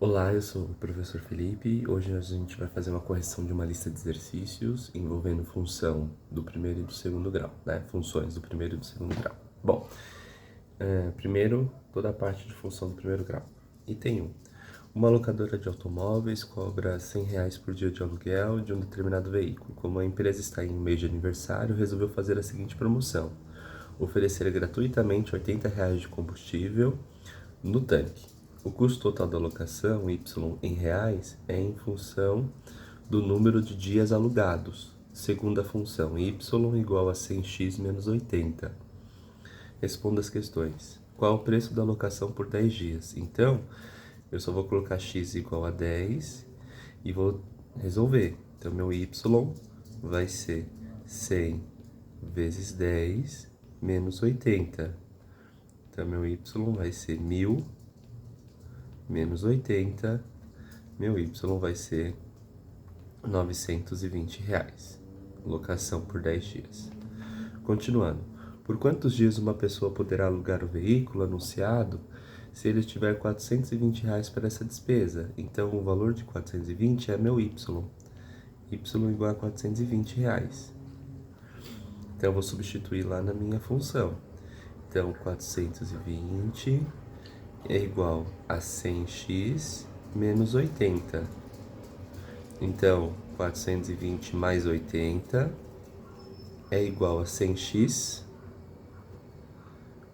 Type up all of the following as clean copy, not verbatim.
Olá, eu sou o professor Felipe. Hoje a gente vai fazer uma correção de uma lista de exercícios envolvendo função do primeiro e do segundo grau, né? Funções do primeiro e do segundo grau. Bom, primeiro, toda a parte de função do primeiro grau. Item 1. Uma locadora de automóveis cobra R$ 100 por dia de aluguel de um determinado veículo. Como a empresa está em um mês de aniversário, resolveu fazer a seguinte promoção: oferecer gratuitamente R$ 80 de combustível no tanque. O custo total da locação, Y em reais, é em função do número de dias alugados. Segunda função, Y igual a 100x menos 80. Responda as questões. Qual é o preço da locação por 10 dias? Então, eu só vou colocar x igual a 10 e vou resolver. Então, meu Y vai ser 100 vezes 10 menos 80. Então, meu Y vai ser 1000 menos 80, meu Y vai ser R$ 920. Locação por 10 dias. Continuando. Por quantos dias uma pessoa poderá alugar o veículo anunciado se ele tiver R$ 420 para essa despesa? Então, o valor de 420 é meu Y. Y igual a R$ 420. Então, eu vou substituir lá na minha função. Então, 420 é igual a 100x menos 80. Então, 420 mais 80 é igual a 100x.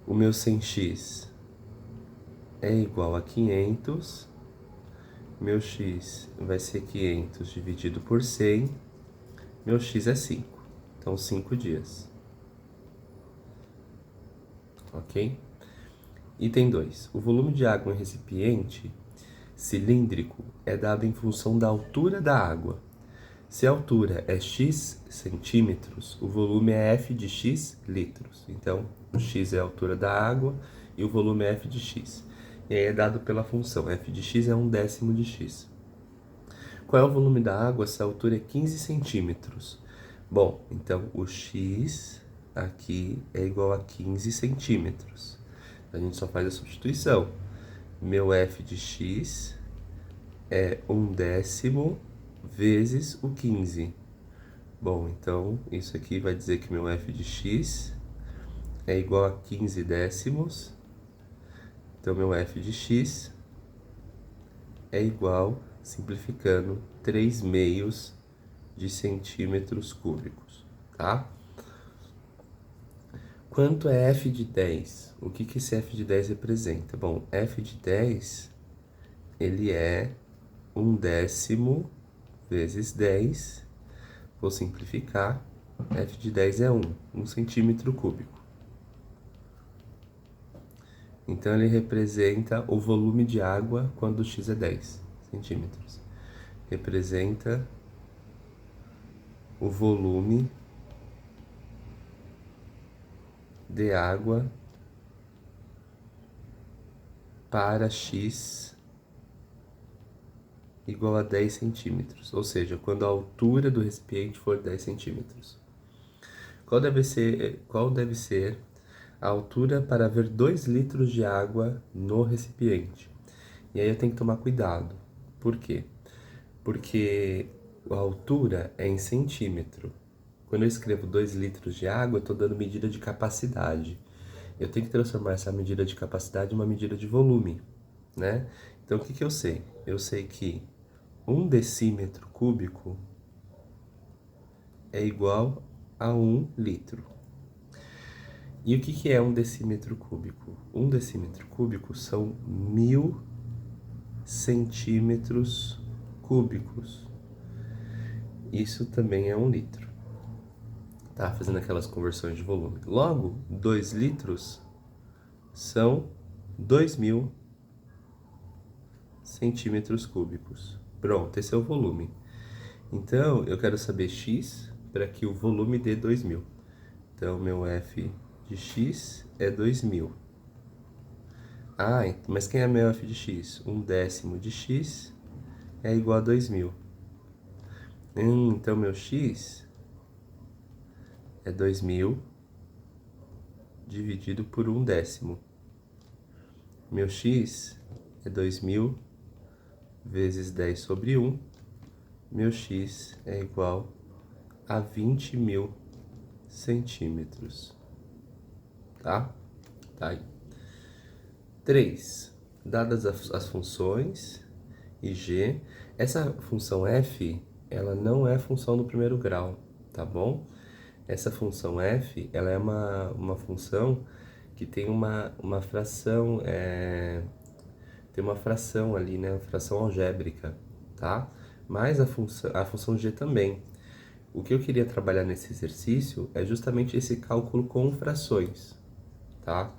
O meu 100x é igual a 500. Meu x vai ser 500 dividido por 100. Meu x é 5. Então, 5 dias. Ok? Item 2. O volume de água em recipiente cilíndrico é dado em função da altura da água. Se a altura é x centímetros, o volume é f de x litros. Então, o x é a altura da água e o volume é f de x. E aí é dado pela função, f de x é 1/10 de x. Qual é o volume da água se a altura é 15 centímetros? Bom, então o x aqui é igual a 15 centímetros. A gente só faz a substituição. Meu f de x é 1/10 vezes o 15. Bom, então isso aqui vai dizer que meu f de x é igual a 15 décimos. Então, meu f de x é igual, simplificando, 3 meios de centímetros cúbicos, tá? Quanto é f de 10? O que esse f de 10 representa? Bom, f de 10, ele é 1/10 vezes 10. Vou simplificar. F de 10 é 1 centímetro cúbico. Então, ele representa o volume de água quando x é 10 centímetros. Representa o volume de água para x igual a 10 centímetros. Ou seja, quando a altura do recipiente for 10 centímetros. Qual deve ser a altura para haver 2 litros de água no recipiente? E aí eu tenho que tomar cuidado. Por quê? Porque a altura é em centímetro. Quando eu escrevo 2 litros de água, eu estou dando medida de capacidade. Eu tenho que transformar essa medida de capacidade em uma medida de volume, né? Então, o que eu sei? Eu sei que 1 decímetro cúbico é igual a 1 litro. E o que é 1 decímetro cúbico? 1 decímetro cúbico são 1000 centímetros cúbicos. Isso também é 1 litro. Tá? Fazendo aquelas conversões de volume. Logo, 2 litros são 2000 centímetros cúbicos. Pronto, esse é o volume. Então, eu quero saber x para que o volume dê 2000. Então, meu f de x é 2000. Ah, mas quem é meu f de x? 1/10 de x é igual a 2000. Então, meu x é 2000 dividido por 1/10. Meu x é 2000 vezes 10 sobre 1, meu x é igual a 20.000 centímetros, tá? Tá aí. 3. Dadas as funções e g, essa função f, ela não é função do primeiro grau, tá bom? Essa função f, ela é uma função que tem uma fração, tem uma fração ali, né? Uma fração algébrica, tá? Mas a função g também. O que eu queria trabalhar nesse exercício é justamente esse cálculo com frações, tá?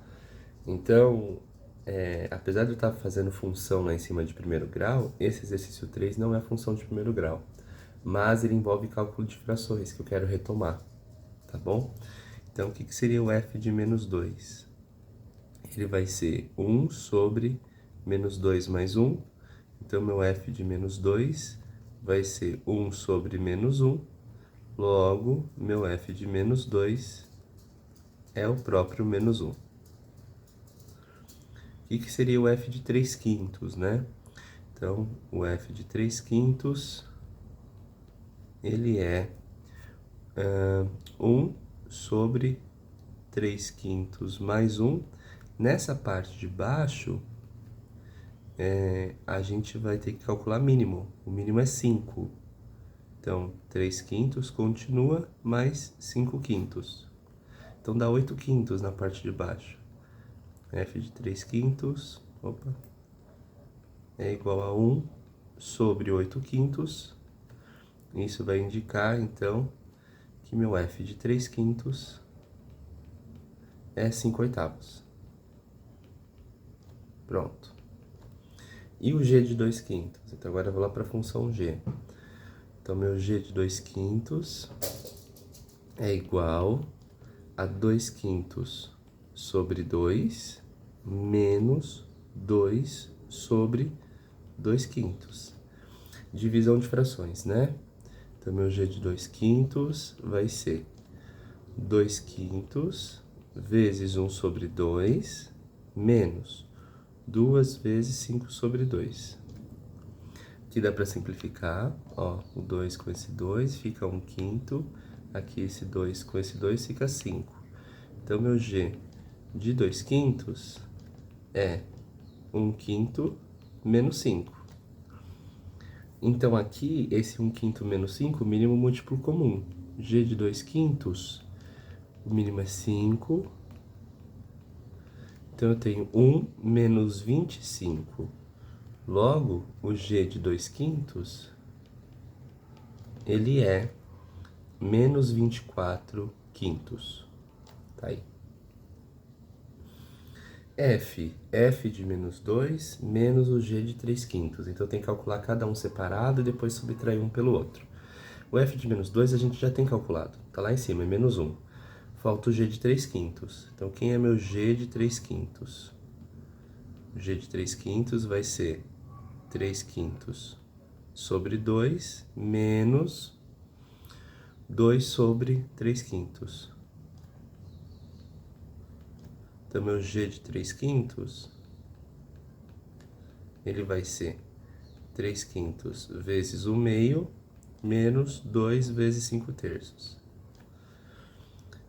Então, apesar de eu estar fazendo função lá em cima de primeiro grau, esse exercício 3 não é função de primeiro grau, mas ele envolve cálculo de frações, que eu quero retomar, tá bom? Então, o que seria o f de menos 2? Ele vai ser 1 sobre menos 2 mais 1, então meu f de menos 2 vai ser 1 sobre menos 1, logo, meu f de menos 2 é o próprio menos 1. O que seria o f de 3 quintos, né? Então, o f de 3 quintos, ele é 1 sobre 3 quintos mais 1. Nessa parte de baixo, a gente vai ter que calcular mínimo. O mínimo é 5. Então, 3 quintos continua, mais 5 quintos. Então, dá 8 quintos na parte de baixo. F de 3 quintos, é igual a 1 sobre 8 quintos. Isso vai indicar, então, que meu F de 3 quintos é 5 oitavos. Pronto. E o G de 2 quintos? Então, agora eu vou lá para a função G. Então, meu G de 2 quintos é igual a 2 quintos sobre 2 menos 2 sobre 2 quintos. Divisão de frações, né? Então, meu G de 2 quintos vai ser 2 quintos vezes 1 sobre 2 menos 2 vezes 5 sobre 2. Aqui dá para simplificar, ó, o 2 com esse 2 fica 1 quinto, aqui esse 2 com esse 2 fica 5. Então, meu G de 2 quintos é 1 quinto menos 5. Então, aqui, esse 1 quinto menos 5, mínimo múltiplo comum. G de 2 quintos, o mínimo é 5. Então, eu tenho 1 menos 25. Logo, o G de 2 quintos, ele é menos 24 quintos. Tá aí. F de menos 2 menos o G de 3 quintos. Então, tem que calcular cada um separado e depois subtrair um pelo outro. O F de menos 2 a gente já tem calculado. Tá lá em cima, é menos 1. Falta o G de 3 quintos. Então, quem é meu G de 3 quintos? O G de 3 quintos vai ser 3 quintos sobre 2 menos 2 sobre 3 quintos. Então, meu G de 3 quintos, ele vai ser 3 quintos vezes 1 meio, menos 2 vezes 5 terços.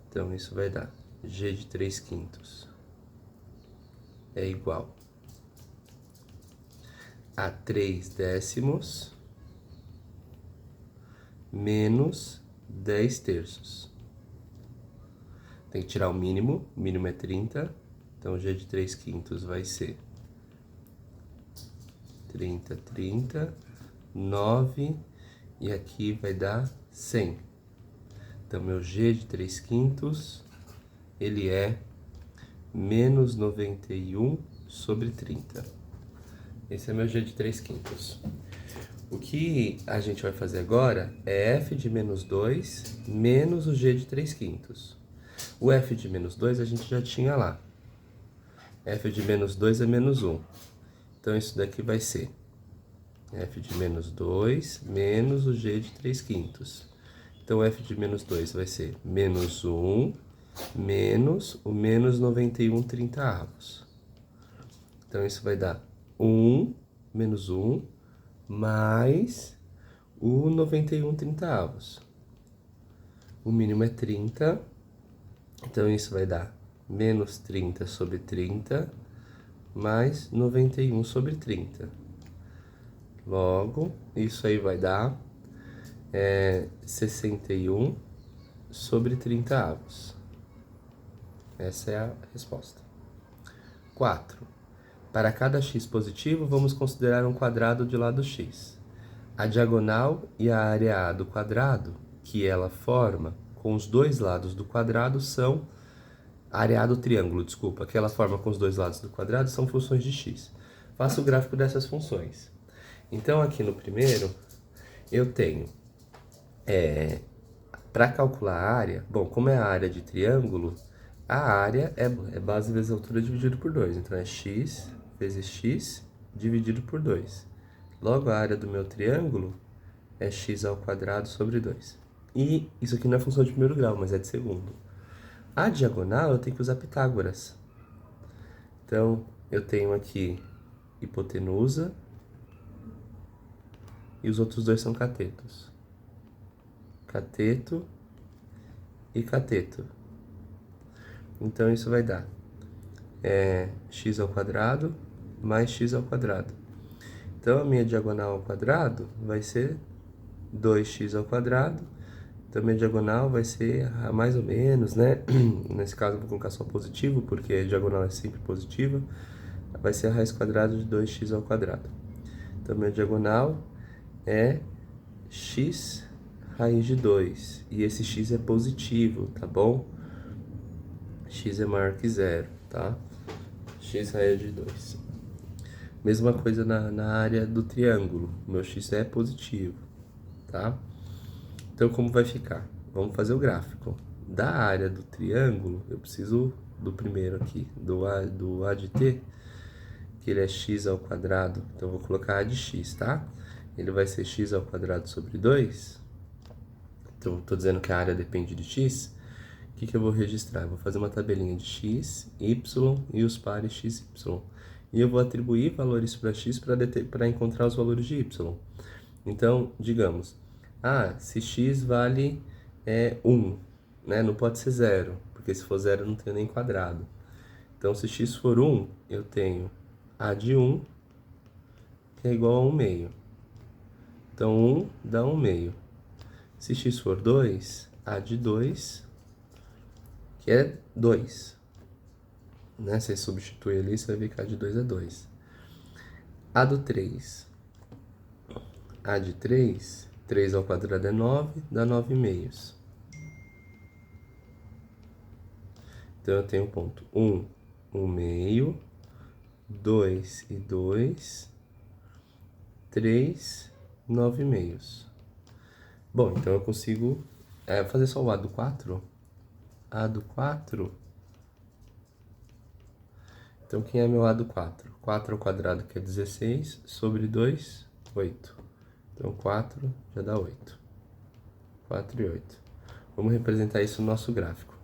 Então, isso vai dar G de 3 quintos é igual a 3 décimos menos 10 terços. Tem que tirar o mínimo é 30, então G de 3 quintos vai ser 30, 30, 9, e aqui vai dar 100. Então, meu G de 3 quintos, ele é menos 91 sobre 30. Esse é meu G de 3 quintos. O que a gente vai fazer agora é F de menos 2 menos o G de 3 quintos. O F de menos 2 a gente já tinha lá. F de menos 2 é menos 1. Então, isso daqui vai ser F de menos 2 menos o G de 3 quintos. Então, F de menos 2 vai ser menos 1 menos o menos 91 trintaavos. Então, isso vai dar 1 menos 1 mais o 91/30. O mínimo é 30, então isso vai dar menos 30 sobre 30, mais 91 sobre 30. Logo, isso aí vai dar 61 sobre 30. Essa é a resposta. 4. Para cada x positivo, vamos considerar um quadrado de lado x. A diagonal e a área A do quadrado, que ela forma com os dois lados do quadrado, são... A área A do triângulo, desculpa, que ela forma com os dois lados do quadrado, são funções de x. Faça o gráfico dessas funções. Então, aqui no primeiro, eu tenho... Para calcular a área, bom, como é a área de triângulo, a área é base vezes altura dividido por 2. Então, é x vezes x dividido por 2. Logo, a área do meu triângulo é x ao quadrado sobre 2. E isso aqui não é função de primeiro grau, mas é de segundo. A diagonal eu tenho que usar Pitágoras. Então, eu tenho aqui hipotenusa e os outros dois são catetos. Cateto e cateto. Então, isso vai dar x ao quadrado mais x ao quadrado. Então, a minha diagonal ao quadrado vai ser 2x ao quadrado. Então, a minha diagonal vai ser mais ou menos, né? Nesse caso, eu vou colocar só positivo, porque a diagonal é sempre positiva. Vai ser a raiz quadrada de 2x ao quadrado. Então, minha diagonal é x raiz de 2. E esse x é positivo, tá bom? X é maior que zero, tá? X raiz de 2. Mesma coisa na área do triângulo. Meu x é positivo, tá? Então, como vai ficar? Vamos fazer o gráfico. Da área do triângulo, eu preciso do primeiro aqui, do A de t, que ele é x ao quadrado. Então, eu vou colocar A de x, tá? Ele vai ser x ao quadrado sobre 2. Então, eu tô dizendo que a área depende de x. O que eu vou registrar? Eu vou fazer uma tabelinha de x, y e os pares x, y. E eu vou atribuir valores para x para encontrar os valores de y. Então, digamos, se x vale 1, né? Não pode ser 0, porque se for 0 eu não tenho nem quadrado. Então, se x for 1, eu tenho a de 1, que é igual a 1 meio. Então, 1 dá 1 meio. Se x for 2, a de 2, que é 2. Né? Você substitui ali, você vai ver que a de 2 é 2. A do 3. A de 3, 3 ao quadrado é 9, dá 9 meios. Então, eu tenho ponto 1, 1 meio, 2 e 2, 3, 9 meios. Bom, então eu consigo fazer só o A do 4. A do 4. Então, quem é meu A do 4? 4 ao quadrado, que é 16, sobre 2, 8. Então, 4 já dá 8. 4 e 8. Vamos representar isso no nosso gráfico.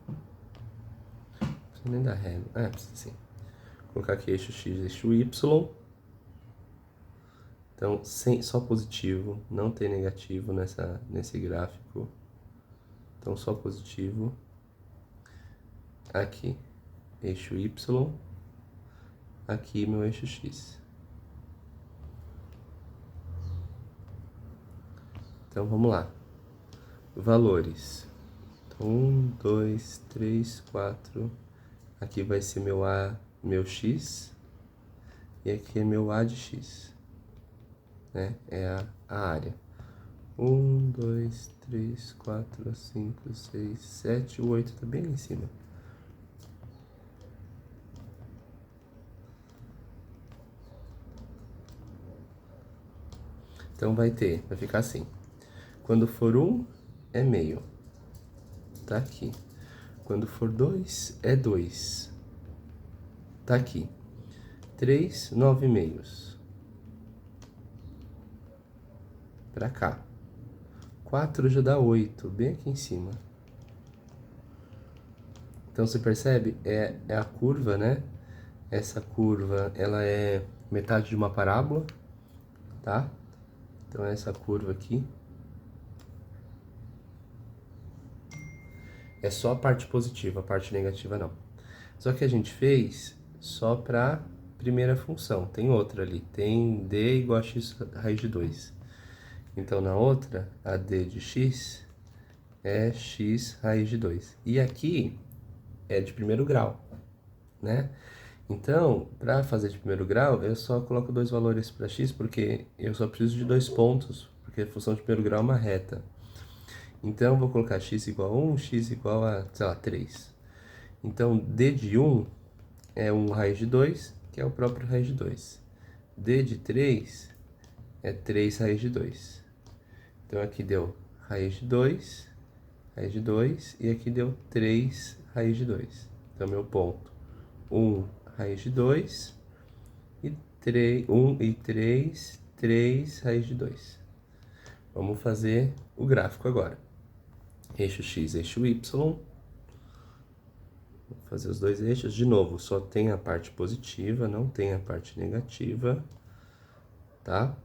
Não precisa nem dar ré. Precisa sim. Vou colocar aqui eixo x, eixo y. Então, só positivo, não tem negativo nesse gráfico. Então, só positivo. Aqui, eixo y. Aqui, meu eixo x. Então, vamos lá. Valores. Então, 1, 2, 3, 4. Aqui vai ser meu A, meu x. E aqui é meu A de x. Né? É a área. 1, 2, 3, 4, 5, 6, 7, 8. Tá bem ali em cima. Então, vai ficar assim. Quando for 1, é meio. Tá aqui. Quando for 2, é 2. Tá aqui. 3, 9 meios. Pra cá. 4 já dá 8, bem aqui em cima. Então, você percebe? É a curva, né? Essa curva, ela é metade de uma parábola, tá? Então essa curva aqui é só a parte positiva, a parte negativa não. Só que a gente fez só para primeira função. Tem outra ali, tem d igual a x raiz de 2. Então na outra, a d de x é x raiz de 2. E aqui é de primeiro grau, né? Então, para fazer de primeiro grau, eu só coloco dois valores para x, porque eu só preciso de 2 pontos, porque a função de primeiro grau é uma reta. Então, eu vou colocar x igual a 1, x igual a, sei lá, 3. Então, d de 1 é 1 raiz de 2, que é o próprio raiz de 2. D de 3 é 3 raiz de 2. Então, aqui deu raiz de 2, e aqui deu 3 raiz de 2. Então, meu ponto, 1 raiz de 2 e 3, 1 e 3, 3 raiz de 2. Vamos fazer o gráfico agora. Eixo x, eixo y. Vou fazer os dois eixos. De novo, só tem a parte positiva, não tem a parte negativa, tá?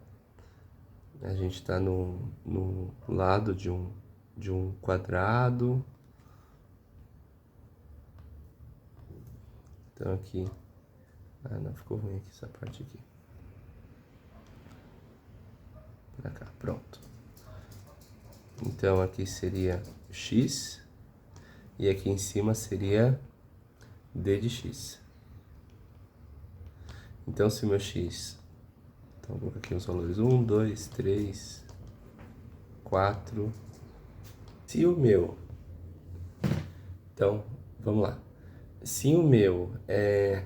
A gente está no lado de um quadrado. Então aqui... Ah, não, ficou ruim aqui essa parte aqui. Pra cá, pronto. Então aqui seria x, e aqui em cima seria d de x. Então se o meu x... Então vou colocar aqui os valores 1, 2, 3, 4. Se o meu... Então, vamos lá. Se o meu é...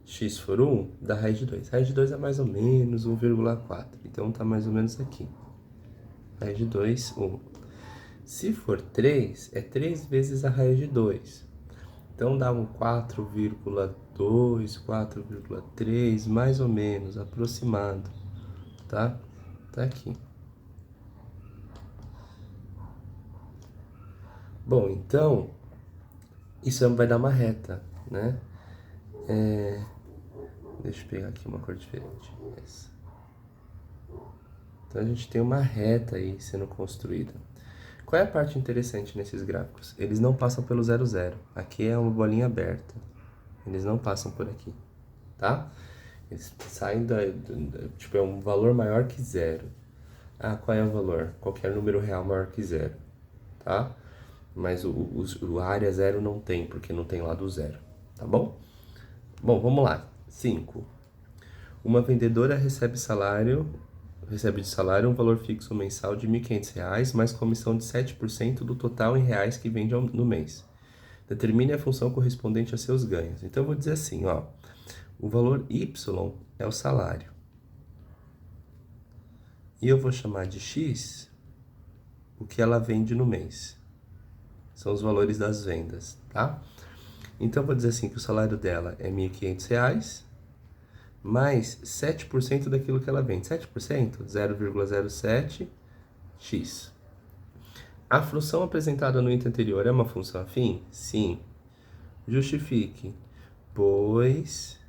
x for 1, dá raiz de 2. Raiz de 2 é mais ou menos 1,4. Então tá mais ou menos aqui. Raiz de 2, 1. Se for 3, é 3 vezes a raiz de 2. Então dá um 4,2, 4,3, mais ou menos, aproximado. Tá? Tá aqui. Bom, então, isso vai dar uma reta, né? Deixa eu pegar aqui uma cor diferente. Essa. Então a gente tem uma reta aí sendo construída. Qual é a parte interessante nesses gráficos? Eles não passam pelo 0, 0. Aqui é uma bolinha aberta. Eles não passam por aqui, tá? Eles saem tipo, é um valor maior que 0. Ah, qual é o valor? Qualquer número real maior que 0, tá? Mas o área 0 não tem, porque não tem lado 0, tá bom? Bom, vamos lá. 5. Uma vendedora recebe de salário um valor fixo mensal de R$ 1.500, mais comissão de 7% do total em reais que vende no mês. Determine a função correspondente a seus ganhos. Então, eu vou dizer assim, ó, o valor Y é o salário. E eu vou chamar de X o que ela vende no mês. São os valores das vendas, tá? Então, eu vou dizer assim que o salário dela é R$ 1.500, mais 7% daquilo que ela vende. 7%, 0,07, x. A função apresentada no item anterior é uma função afim? Sim. Justifique, pois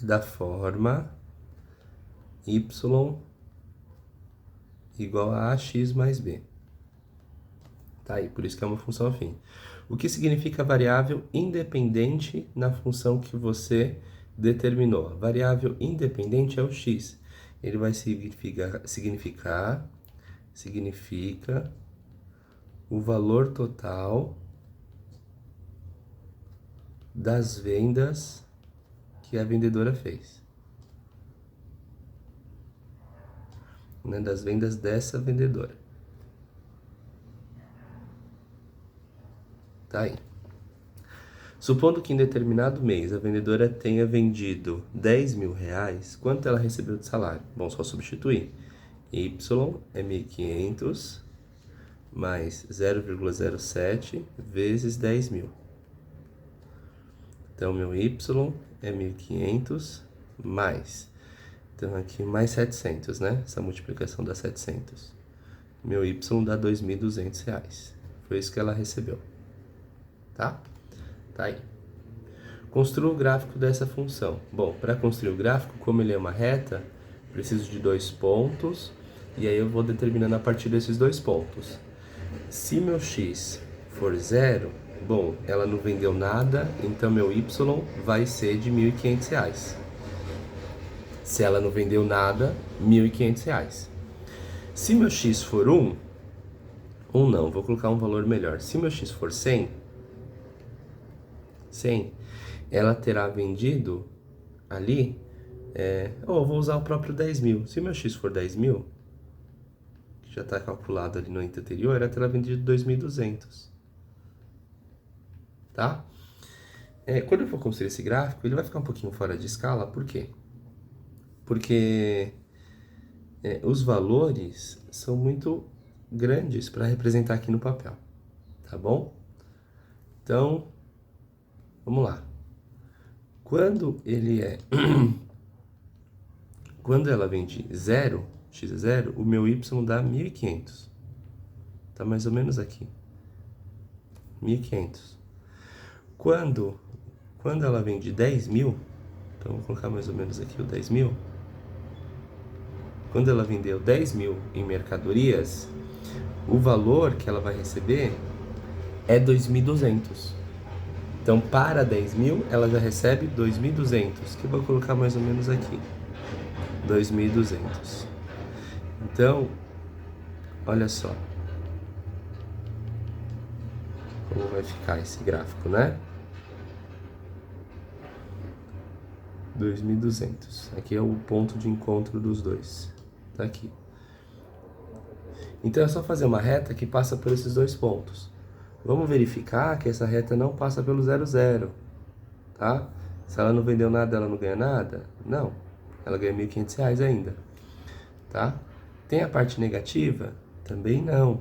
é da forma y igual a ax mais b. Tá aí, por isso que é uma função afim. O que significa variável independente na função que você determinou? A variável independente é o x. Ele vai significa o valor total das vendas que a vendedora fez. Né? Das vendas dessa vendedora. Tá aí. Supondo que em determinado mês a vendedora tenha vendido R$ 10.000, quanto ela recebeu de salário? Bom, só substituir. Y é 1.500 mais 0,07 vezes 10.000. Então, meu Y é 1.500 mais... Então, aqui mais 700, né? Essa multiplicação dá 700. Meu Y dá R$ 2.200. Foi isso que ela recebeu. Tá? Tá aí. Construa o gráfico dessa função. Bom, para construir o gráfico, como ele é uma reta, preciso de 2 pontos. E aí eu vou determinando a partir desses dois pontos. Se meu x for 0, bom, ela não vendeu nada, então meu y vai ser de R$ 1.500. Se ela não vendeu nada, R$ 1.500. Se meu x for 1 não, vou colocar um valor melhor. Se meu x for 100, ela terá vendido ali, vou usar o próprio 10.000. Se meu x for 10.000, que já está calculado ali no ente anterior, ela terá vendido 2.200. Tá? Quando eu for construir esse gráfico, ele vai ficar um pouquinho fora de escala, por quê? Porque os valores são muito grandes para representar aqui no papel, tá bom? Então, vamos lá. Quando ela vende 0, x é 0, o meu y dá 1.500. Tá mais ou menos aqui. 1.500. Quando ela vende 10.000, então vou colocar mais ou menos aqui o 10.000. Quando ela vendeu 10.000 em mercadorias, o valor que ela vai receber é 2.200. Então, para 10.000, ela já recebe 2.200, que eu vou colocar mais ou menos aqui. 2.200. Então, olha só como vai ficar esse gráfico, né? 2.200. Aqui é o ponto de encontro dos dois. Tá aqui. Então é só fazer uma reta que passa por esses dois pontos. Vamos verificar que essa reta não passa pelo 0,0, tá? Se ela não vendeu nada, ela não ganha nada? Não. Ela ganha R$ 1.500 ainda, tá? Tem a parte negativa? Também não.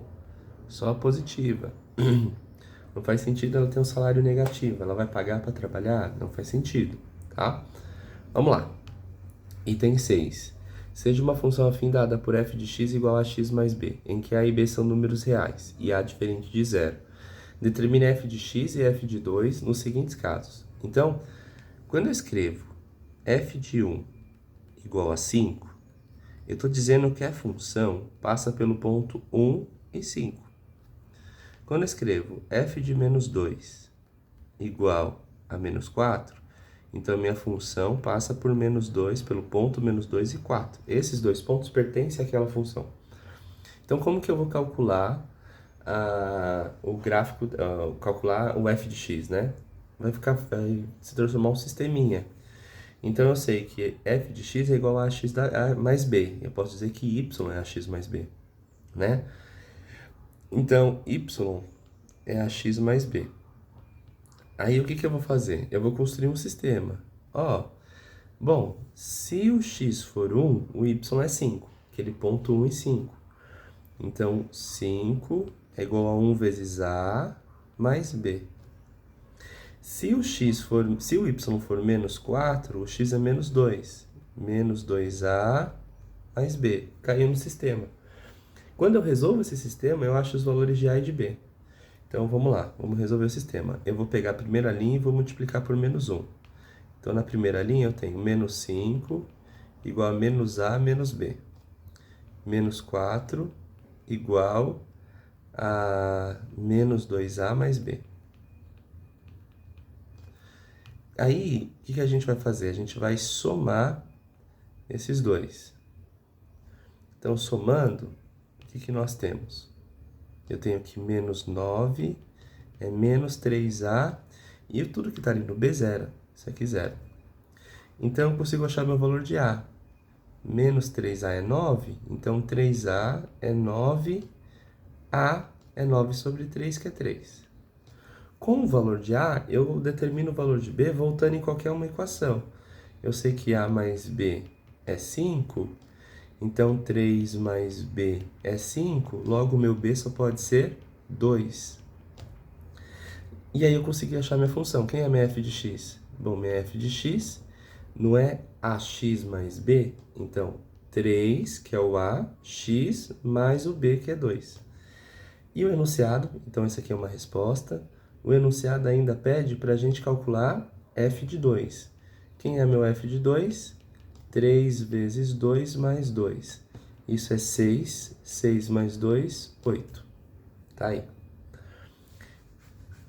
Só a positiva. Não faz sentido ela ter um salário negativo. Ela vai pagar para trabalhar? Não faz sentido, tá? Vamos lá. Item 6. Seja uma função afim dada por f de x igual a x mais b, em que a e b são números reais e a diferente de 0. Determine f de x e f de 2 nos seguintes casos. Então, quando eu escrevo f de 1 igual a 5, eu estou dizendo que a função passa pelo ponto 1 e 5. Quando eu escrevo f de menos 2 igual a menos 4, então minha função passa por menos 2, pelo ponto menos 2 e 4. Esses dois pontos pertencem àquela função. Então, como que eu vou calcular o gráfico, calcular o f de x, né? Vai se transformar um sisteminha. Então, eu sei que f de x é igual a x mais b. Eu posso dizer que y é ax mais b, né? Então, y é ax mais b. Aí, o que eu vou fazer? Eu vou construir um sistema. Bom, se o x for 1, o y é 5. Aquele ponto 1 e 5. Então, 5 é igual a 1 vezes a mais b. Se o y for menos 4, o x é menos 2. Menos 2a mais b. Caiu no sistema. Quando eu resolvo esse sistema, eu acho os valores de a e de b. Então, vamos lá. Vamos resolver o sistema. Eu vou pegar a primeira linha e vou multiplicar por menos 1. Então, na primeira linha, eu tenho menos 5 igual a menos a menos b. Menos 4 igual a menos 2a mais b. Aí, o que a gente vai fazer? A gente vai somar esses dois. Então, somando, o que nós temos? Eu tenho aqui menos 9, é menos 3a, e tudo que está ali no b, zero. Isso aqui, zero. Então, eu consigo achar meu valor de a. Menos 3a é 9, então 3a é 9, a é 9 sobre 3, que é 3. Com o valor de a, eu determino o valor de b voltando em qualquer uma equação. Eu sei que a mais b é 5, então 3 mais b é 5, logo o meu b só pode ser 2. E aí eu consegui achar minha função. Quem é minha f de x? Bom, minha f de x não é ax mais b, então 3, que é o a, x mais o b, que é 2. E o enunciado, então esse aqui é uma resposta. O enunciado ainda pede para a gente calcular f de 2. Quem é meu f de 2? 3 vezes 2 mais 2. Isso é 6. 6 mais 2, 8. Tá aí.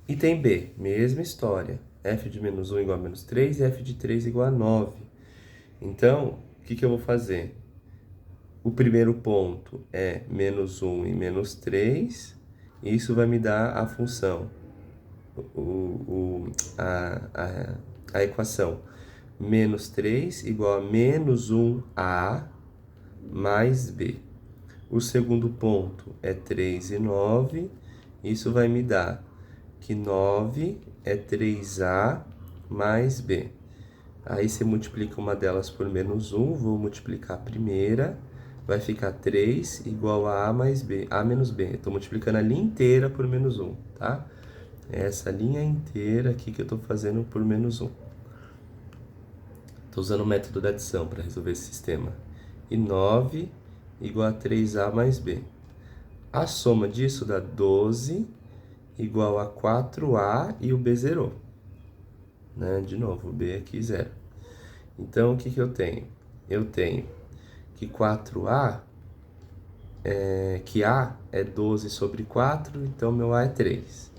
Item B, mesma história. F de menos 1 igual a menos 3 e F de 3 igual a 9. Então, o que eu vou fazer? O primeiro ponto é menos 1 e menos 3. E isso vai me dar a função, a equação. Menos 3 igual a menos 1A mais B. O segundo ponto é 3 e 9. Isso vai me dar que 9 é 3A mais B. Aí você multiplica uma delas por menos 1, vou multiplicar a primeira, vai ficar 3 igual a mais B, A menos B. Estou multiplicando a linha inteira por menos 1, tá? É essa linha inteira aqui que eu estou fazendo por menos 1. Estou usando o método da adição para resolver esse sistema. E 9 igual a 3A mais B. A soma disso dá 12 igual a 4A e o B zerou. Né? De novo, o B aqui zero. Então, o que eu tenho? Eu tenho que 4A, que A é 12 sobre 4, então meu A é 3.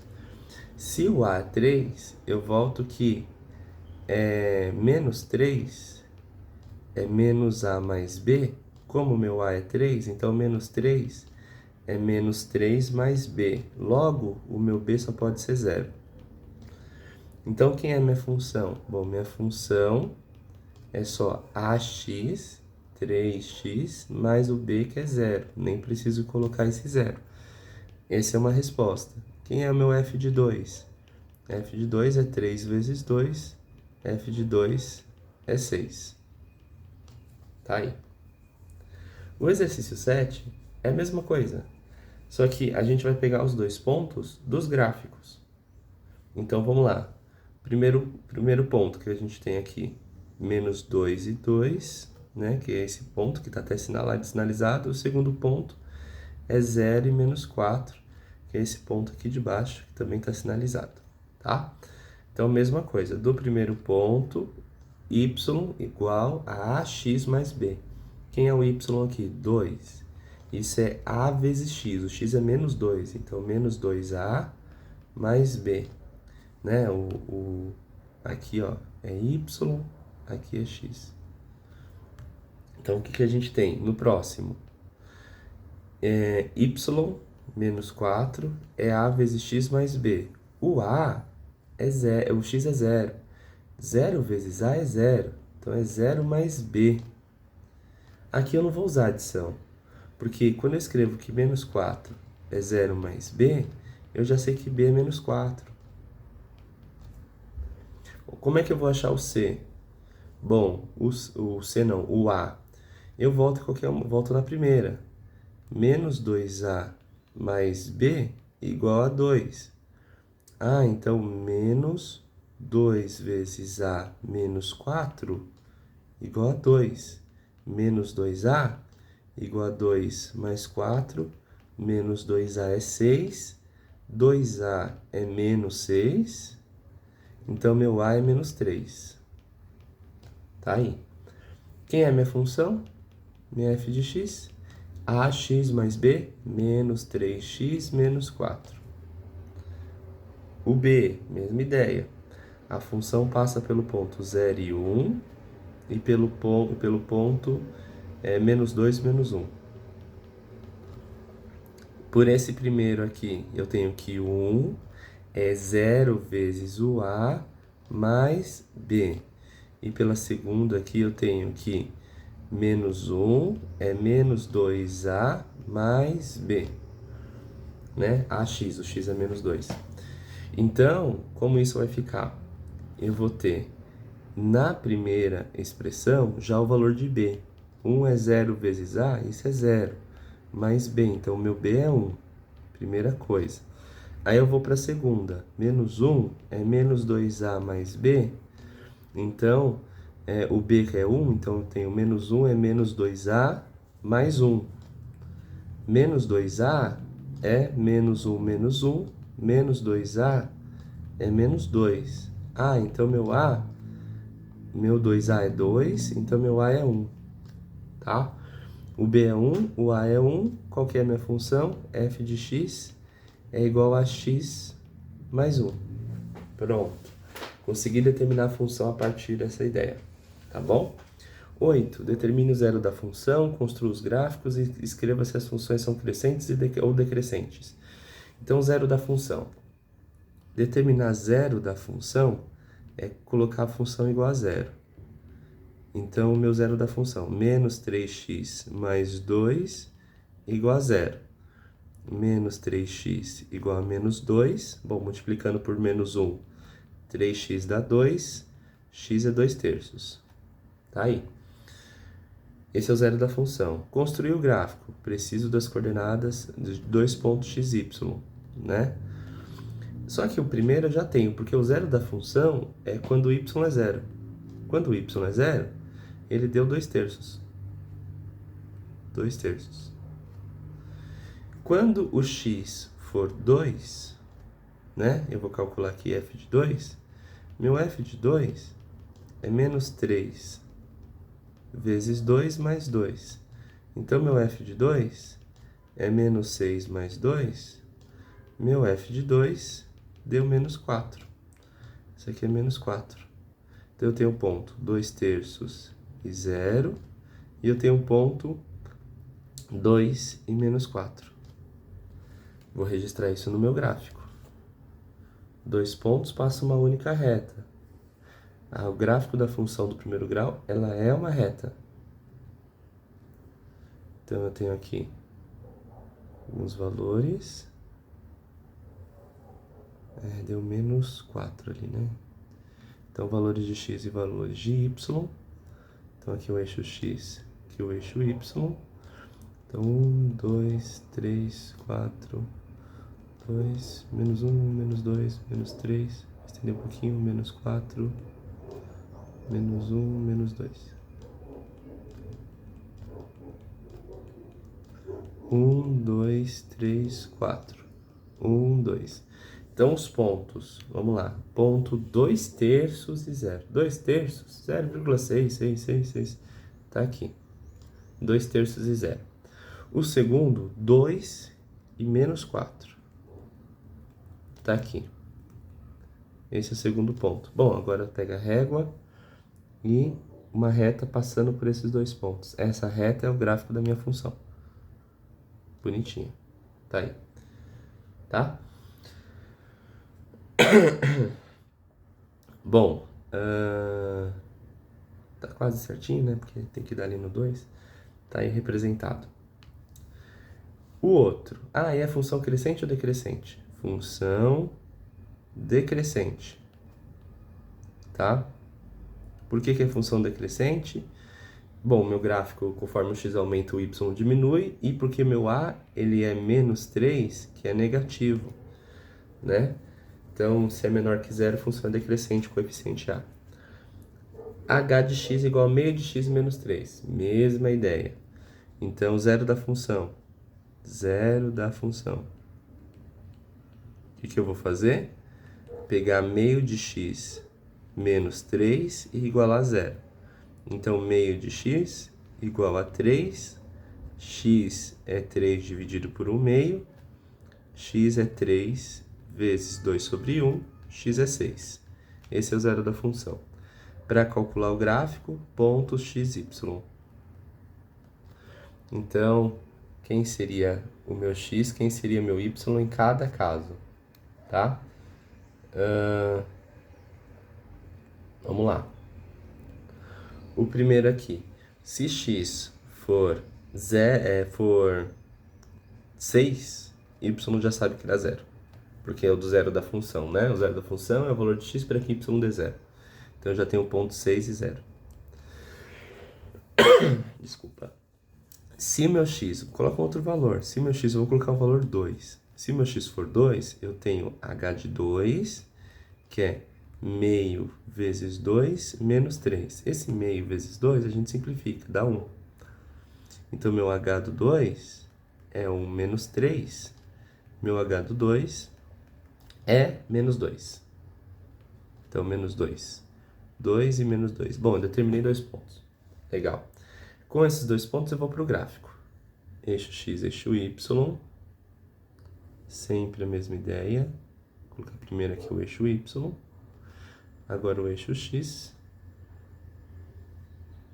Se o A é 3, eu volto que menos 3 é menos A mais B. Como meu A é 3, então menos 3 é menos 3 mais B. Logo, o meu B só pode ser 0. Então, quem é minha função? Bom, minha função é só AX, 3x, mais o B, que é 0. Nem preciso colocar esse 0. Essa é uma resposta. Quem é o meu F de 2? F de 2 é 3 vezes 2. F de 2 é 6. Tá aí. O exercício 7 é a mesma coisa. Só que a gente vai pegar os dois pontos dos gráficos. Então, vamos lá. Primeiro ponto que a gente tem aqui, menos 2 e 2, né? Que é esse ponto que está até sinalizado. O segundo ponto é 0 e menos 4, que é esse ponto aqui de baixo, que também está sinalizado, tá? Então, mesma coisa. Do primeiro ponto, y igual a ax mais b. Quem é o y aqui? 2. Isso é a vezes x. O x é menos 2, então menos 2a mais b. Né? Aqui, ó, é y, aqui é x. Então, o que a gente tem no próximo? Y menos 4 é a vezes x mais b. O a é 0, o x é 0. 0 vezes a é 0. Então, é 0 mais b. Aqui eu não vou usar adição, porque quando eu escrevo que menos 4 é 0 mais b, eu já sei que b é menos 4. Como é que eu vou achar o c? Bom, o c não, o a. Eu volto na primeira. Menos 2a mais b igual a 2. Ah, então menos 2 vezes a menos 4 igual a 2. Menos 2a igual a 2 mais 4. Menos 2a é 6. 2a é menos 6. Então, meu a é menos 3. Tá aí. Quem é minha função? Minha f de x. Ax mais b, menos 3x menos 4. O b, mesma ideia. A função passa pelo ponto 0 e 1 e pelo ponto menos 2 menos 1. Por esse primeiro aqui, eu tenho que o 1 é 0 vezes o a mais b. E pela segunda aqui, eu tenho que menos 1 é menos 2a mais b. Né? Ax, o x é menos 2. Então, como isso vai ficar? Eu vou ter, na primeira expressão, já o valor de b. 1 é 0 vezes a, isso é 0, mais b. Então, o meu b é 1, primeira coisa. Aí eu vou para a segunda. Menos 1 é menos 2a mais b. Então, o b que é 1, então eu tenho menos 1 é menos 2a mais 1. Menos 2a é menos 1 menos 1. Menos 2a é menos 2. Ah, então meu 2a é 2, então meu a é 1, tá? O b é 1, o a é 1, qual que é a minha função? F de x é igual a x mais 1. Pronto. Consegui determinar a função a partir dessa ideia, tá bom? 8. Determine o zero da função, construa os gráficos e escreva se as funções são crescentes ou decrescentes. Então, zero da função. Determinar zero da função é colocar a função igual a zero. Então, o meu zero da função, menos 3x mais 2 igual a zero. Menos 3x igual a menos 2. Bom, multiplicando por menos 1, 3x dá 2. X é 2 terços. Tá aí. Esse é o zero da função. Construir o gráfico. Preciso das coordenadas de 2 pontos x, y, né? Só que o primeiro eu já tenho, porque o zero da função é quando o y é zero. Quando o y é zero, ele deu 2 terços. 2 terços. Quando o x for 2, né? Eu vou calcular aqui f de 2. Meu f de 2 é menos 3 vezes 2 mais 2. Então, meu f de 2 é menos 6 mais 2. Meu f de 2 deu menos 4. Isso aqui é menos 4. Então, eu tenho ponto 2 terços e 0. E eu tenho ponto 2 e menos 4. Vou registrar isso no meu gráfico. 2 pontos passa uma única reta. O gráfico da função do primeiro grau, ela é uma reta. Então, eu tenho aqui alguns valores. Deu menos 4 ali, né? Então, valores de x e valores de y. Então, aqui o eixo x, aqui o eixo y. Então, 1, 2, 3, 4, 2, menos 1, menos 2, menos 3. Estender um pouquinho, menos 4, menos 1, menos 2. 1, 2, 3, 4. 1, 2. Então, os pontos, vamos lá. Ponto 2 terços e 0. 2 terços, 0,666. Tá aqui. 2 terços e 0. O segundo, 2 e menos 4. Tá aqui. Esse é o segundo ponto. Bom, agora pega a régua e uma reta passando por esses 2 pontos. Essa reta é o gráfico da minha função. Bonitinha. Tá aí. Tá? Bom, tá quase certinho, né? Porque tem que dar ali no 2. Tá aí representado. O outro. E é função crescente ou decrescente? Função decrescente. Tá? Por que é função decrescente? Bom, meu gráfico, conforme o x aumenta, o y diminui. E porque meu a, ele é menos 3, que é negativo, né? Então, se é menor que 0, função é decrescente, coeficiente a. H de x igual a meio de x menos 3. Mesma ideia. Então, zero da função. Zero da função. O que eu vou fazer? Pegar meio de x menos 3 e igualar a zero. Então, meio de x igual a 3. X é 3 dividido por 1 meio. X é 3 vezes 2 sobre 1. X é 6. Esse é o zero da função. Para calcular o gráfico, pontos x, y. Então, quem seria o meu x, quem seria meu y em cada caso, tá? Vamos lá. O primeiro aqui, se x for 6, y já sabe que dá 0, porque é o do zero da função, né? O zero da função é o valor de x para que y dê 0. Então, eu já tenho ponto 6 e 0. Desculpa. Se meu x, vou colocar outro valor. Se meu x, eu vou colocar o valor 2. Se meu x for 2, eu tenho h de 2, que é meio vezes 2 menos 3. Esse meio vezes 2 a gente simplifica, dá 1. Então, meu h do 2 é 1 menos 3. Meu h do 2 é menos 2. Então, menos 2. 2 e menos 2. Bom, eu determinei 2 pontos. Legal. Com esses 2 pontos, eu vou para o gráfico. eixo x, eixo y, sempre a mesma ideia. Vou colocar primeiro aqui o eixo y, agora o eixo x,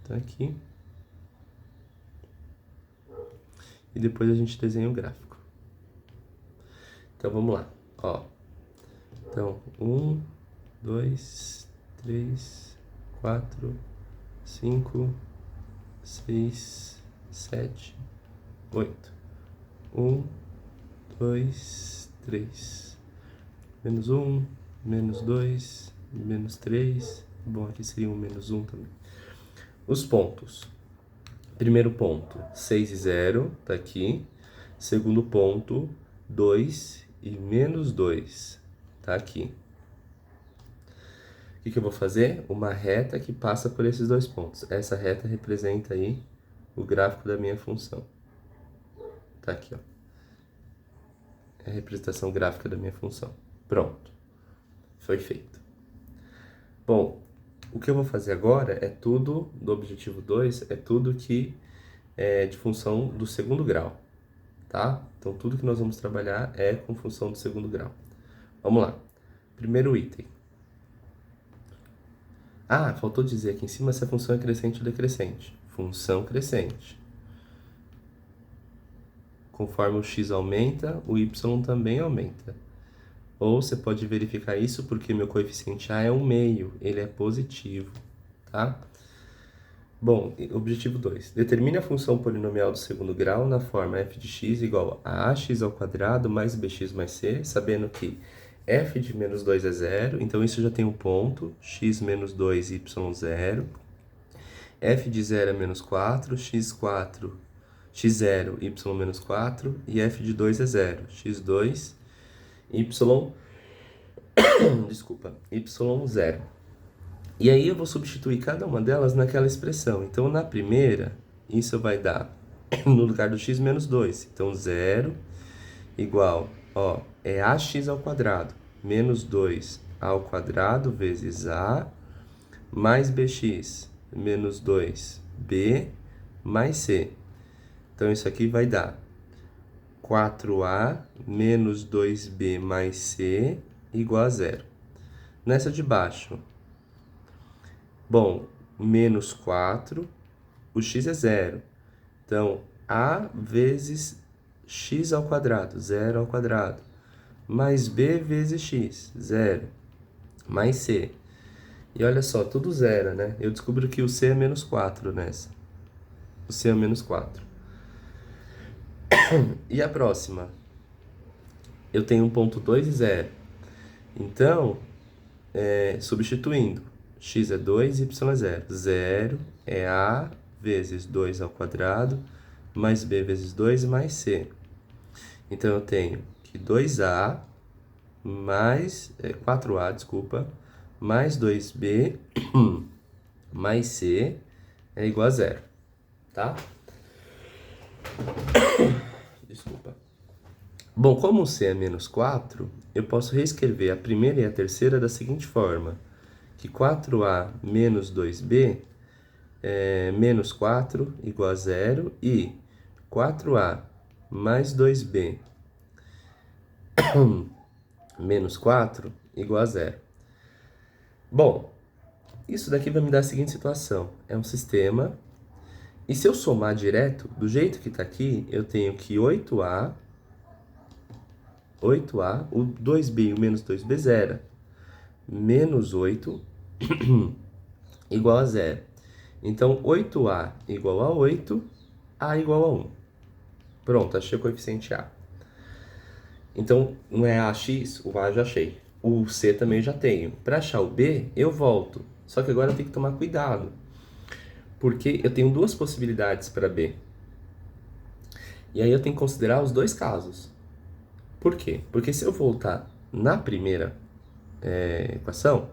tá aqui. E depois a gente desenha o gráfico. Então vamos lá, ó. Então, 1, 2, 3, 4, 5, 6, 7, 8. 1, 2, 3. Menos 1, menos 2, menos 3. Bom, aqui seria um menos 1 também. Os pontos. Primeiro ponto, 6 e 0, tá aqui. Segundo ponto, 2 e menos 2, tá aqui. O que eu vou fazer? Uma reta que passa por esses dois pontos. Essa reta representa aí o gráfico da minha função. Tá aqui, ó. É a representação gráfica da minha função. Pronto. Foi feito. Bom, o que eu vou fazer agora é tudo, do objetivo 2, é tudo que é de função do segundo grau, tá? Então, tudo que nós vamos trabalhar é com função do segundo grau. Vamos lá. Primeiro item. Ah, faltou dizer aqui em cima se a função é crescente ou decrescente. Função crescente. Conforme o x aumenta, o y também aumenta. Ou você pode verificar isso porque meu coeficiente a é 1/2, ele é positivo, tá? Bom, objetivo 2. Determine a função polinomial do segundo grau na forma f de x igual a ax ao quadrado mais bx mais c, sabendo que f de menos 2 é 0, então isso já tem um ponto, x menos 2, y 0. F de 0 é menos 4, x0, y menos 4, e f de 2 é 0, x2, desculpa, y0. E aí eu vou substituir cada uma delas naquela expressão. Então, na primeira, isso vai dar no lugar do x menos 2. Então, 0 igual, ó, é ax ao quadrado, menos 2 ao quadrado vezes a, mais bx, menos 2b, mais c. Então, isso aqui vai dar 4a menos 2b mais c igual a 0. Nessa de baixo, bom, menos 4, o x é 0. Então, a vezes x ao quadrado, 0 ao quadrado, mais b vezes x, 0, mais c. E olha só, tudo 0, né? Eu descubro que o c é menos 4 nessa. O c é menos 4. E a próxima? Eu tenho 1,2 e 0. Então, substituindo, x é 2, y é 0. 0 é a vezes 2 ao quadrado, mais b vezes 2 mais c. Então, eu tenho que 2a mais 4a, desculpa, mais 2b mais c é igual a 0, tá? Desculpa. Bom, como o c é menos 4, eu posso reescrever a primeira e a terceira da seguinte forma, que 4a menos 2b é menos 4 igual a 0 e 4a mais 2b menos 4 igual a 0. Bom, isso daqui vai me dar a seguinte situação. É um sistema, e se eu somar direto, do jeito que está aqui, eu tenho que 8a, o 2b e o menos 2b zero, menos 8 igual a 0. Então, 8a igual a 8, a igual a 1. Pronto, achei o coeficiente a. Então, não é ax, o a eu já achei. O c também eu já tenho. Para achar o b, eu volto. Só que agora eu tenho que tomar cuidado, porque eu tenho duas possibilidades para b. E aí eu tenho que considerar os dois casos. Por quê? Porque se eu voltar na primeira equação,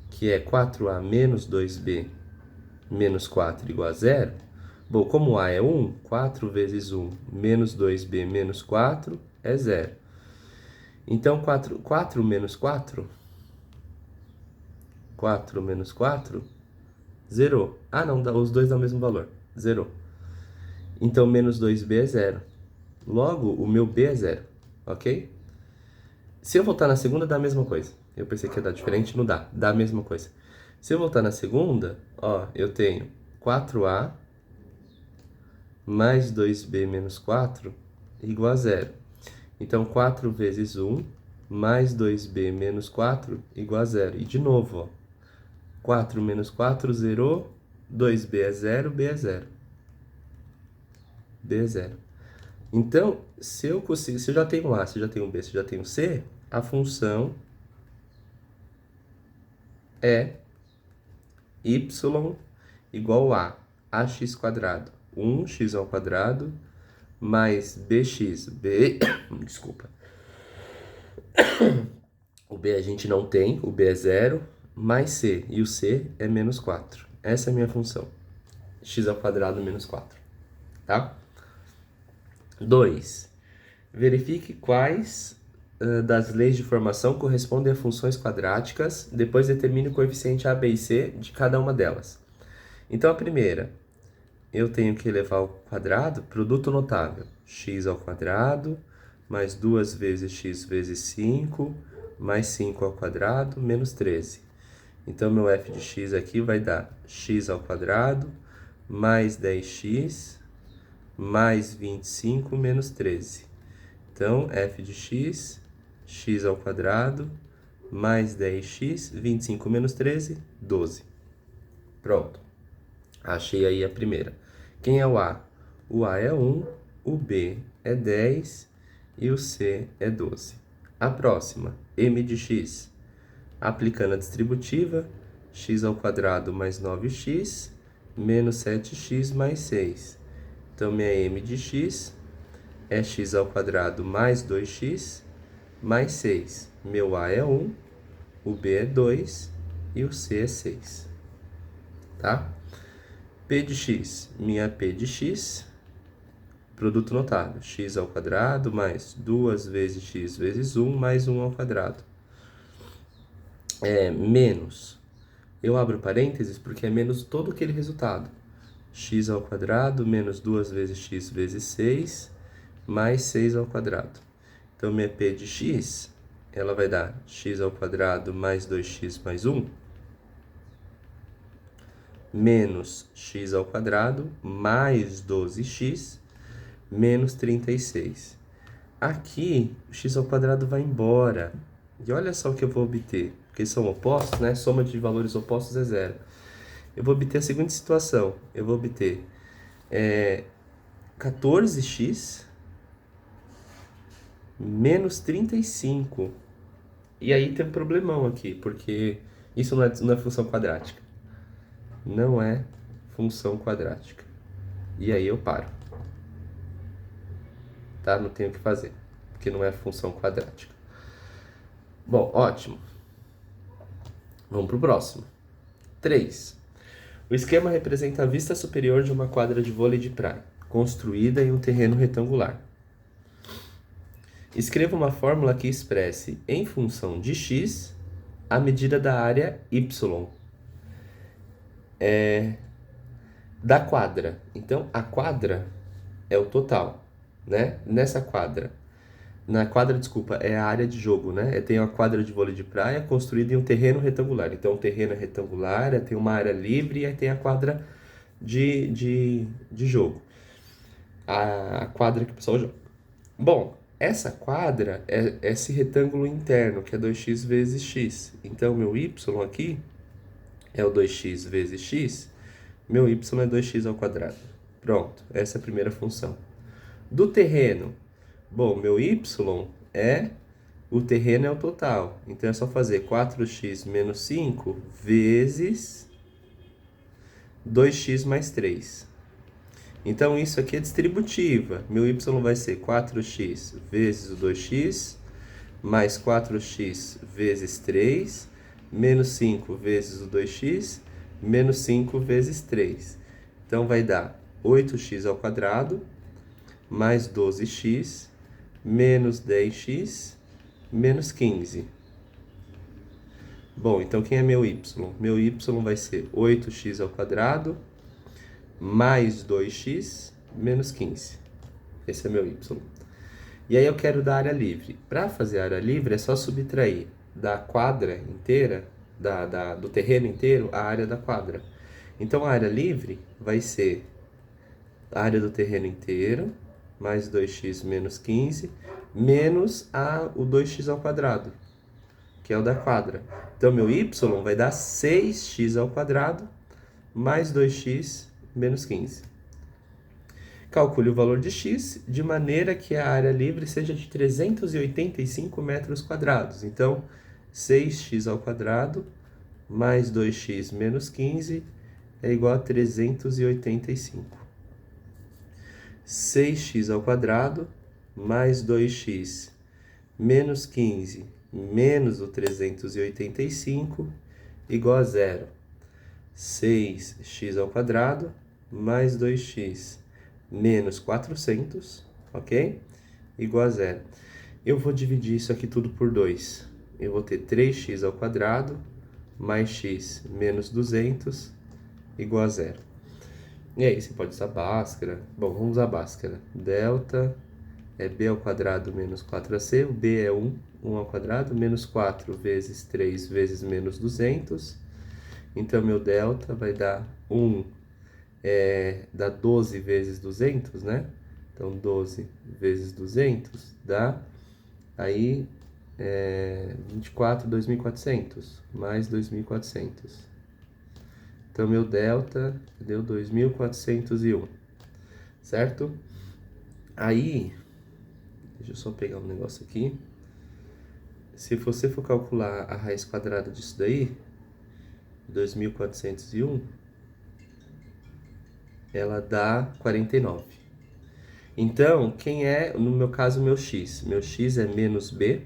que é 4a menos 2b menos 4 igual a 0, bom, como a é 1, 4 vezes 1 menos 2b menos 4 é 0. Então, 4 menos 4, 4 menos 4, zerou. Ah, não, os dois dão o mesmo valor, zerou. Então, menos 2b é zero. Logo, o meu b é zero, ok? Se eu voltar na segunda, dá a mesma coisa. Eu pensei que ia dar diferente, não dá. Dá a mesma coisa. Se eu voltar na segunda, ó, eu tenho 4a mais 2b menos 4 igual a zero. Então, 4 vezes 1 mais 2b menos 4 igual a zero. E de novo, ó, 4 menos 4, zerou. 2b é zero, b é zero. B é zero. Então, se eu já tenho A, se eu já tenho B, se eu já tenho C, a função é y igual a ax quadrado, 1x ao quadrado, mais bx, desculpa. O b a gente não tem, o b é zero, mais c, e o c é menos 4. Essa é a minha função, x ao quadrado menos 4, tá? 2. Verifique quais das leis de formação correspondem a funções quadráticas, depois determine o coeficiente a, b e c de cada uma delas. Então, a primeira, eu tenho que elevar ao quadrado, produto notável, x ao quadrado, mais 2 vezes x vezes 5, mais 5 ao quadrado, menos 13. Então, meu f de x aqui vai dar x ao quadrado, mais 10x, mais 25, menos 13. Então, f de x, x ao quadrado, mais 10x, 25 menos 13, 12. Pronto. Achei aí a primeira. Quem é o A? O A é 1, o B é 10 e o C é 12. A próxima, m de x. Aplicando a distributiva, x ao quadrado mais 9x, menos 7x mais 6. Então, minha m de x é x ao quadrado mais 2x mais 6. Meu A é 1, o B é 2 e o C é 6. Tá? P de x, minha P de x, produto notável, x ao quadrado mais 2 vezes x vezes 1 mais 1 ao quadrado. Menos, eu abro parênteses porque é menos todo aquele resultado. X ao quadrado menos 2 vezes x vezes 6 mais 6 ao quadrado. Então, minha P de x, ela vai dar x ao quadrado mais 2x mais 1, menos x ao quadrado mais 12x, menos 36. Aqui, o x ao quadrado vai embora. E olha só o que eu vou obter. Porque são opostos, né? Soma de valores opostos é zero. Eu vou obter a seguinte situação. Eu vou obter 14x menos 35. E aí tem um problemão aqui, porque isso não é função quadrática. Não é função quadrática. E aí eu paro. Tá? Não tenho o que fazer, porque não é função quadrática. Bom, ótimo. Vamos para o próximo. 3. O esquema representa a vista superior de uma quadra de vôlei de praia, construída em um terreno retangular. Escreva uma fórmula que expresse, em função de x, a medida da área y da quadra. Então, a quadra é o total, né? Nessa quadra. Desculpa, é a área de jogo, né? Tem uma quadra de vôlei de praia construída em um terreno retangular. Então, o terreno é retangular, tem uma área livre e aí tem a quadra de jogo. A quadra que o pessoal joga. Bom, essa quadra é esse retângulo interno, que é 2x vezes x. Então, meu y aqui é o 2x vezes x. Meu y é 2x ao quadrado. Pronto, essa é a primeira função. Do terreno, bom, meu y o terreno é o total. Então, é só fazer 4x menos 5 vezes 2x mais 3. Então, isso aqui é distributiva. Meu y vai ser 4x vezes o 2x, mais 4x vezes 3, menos 5 vezes o 2x, menos 5 vezes 3. Então, vai dar 8x ao quadrado, mais 12x, menos 10x, menos 15. Bom, então quem é meu y? Meu y vai ser 8x ao quadrado, mais 2x, menos 15. Esse é meu y. E aí eu quero da área livre. Para fazer a área livre é só subtrair da quadra inteira, do terreno inteiro, a área da quadra. Então a área livre vai ser a área do terreno inteiro, mais 2x menos 15, menos o 2x ao quadrado, que é o da quadra. Então meu y vai dar 6x ao quadrado, mais 2x menos 15. Calcule o valor de x de maneira que a área livre seja de 385 metros quadrados. Então, 6x ao quadrado mais 2x menos 15 é igual a 385. 6x ao quadrado mais 2x menos 15 menos o 385 igual a zero. 6x ao quadrado mais 2x menos 400, ok? Igual a zero. Eu vou dividir isso aqui tudo por 2. Eu vou ter 3x ao quadrado mais x menos 200 igual a zero. E aí, você pode usar Bhaskara. Bom, vamos usar Bhaskara. Delta é b ao quadrado menos 4ac. O b é 1, 1 ao quadrado, menos 4 vezes 3 vezes menos 200. Então, meu delta vai dar 1, dá 12 vezes 200, né? Então, 12 vezes 200 dá, aí, 24, 2.400, mais 2.400. Então, meu delta deu 2.401, certo? Aí, deixa eu só pegar um negócio aqui. Se você for calcular a raiz quadrada disso daí, 2.401, ela dá 49. Então, no meu caso, meu x? Meu x é menos b,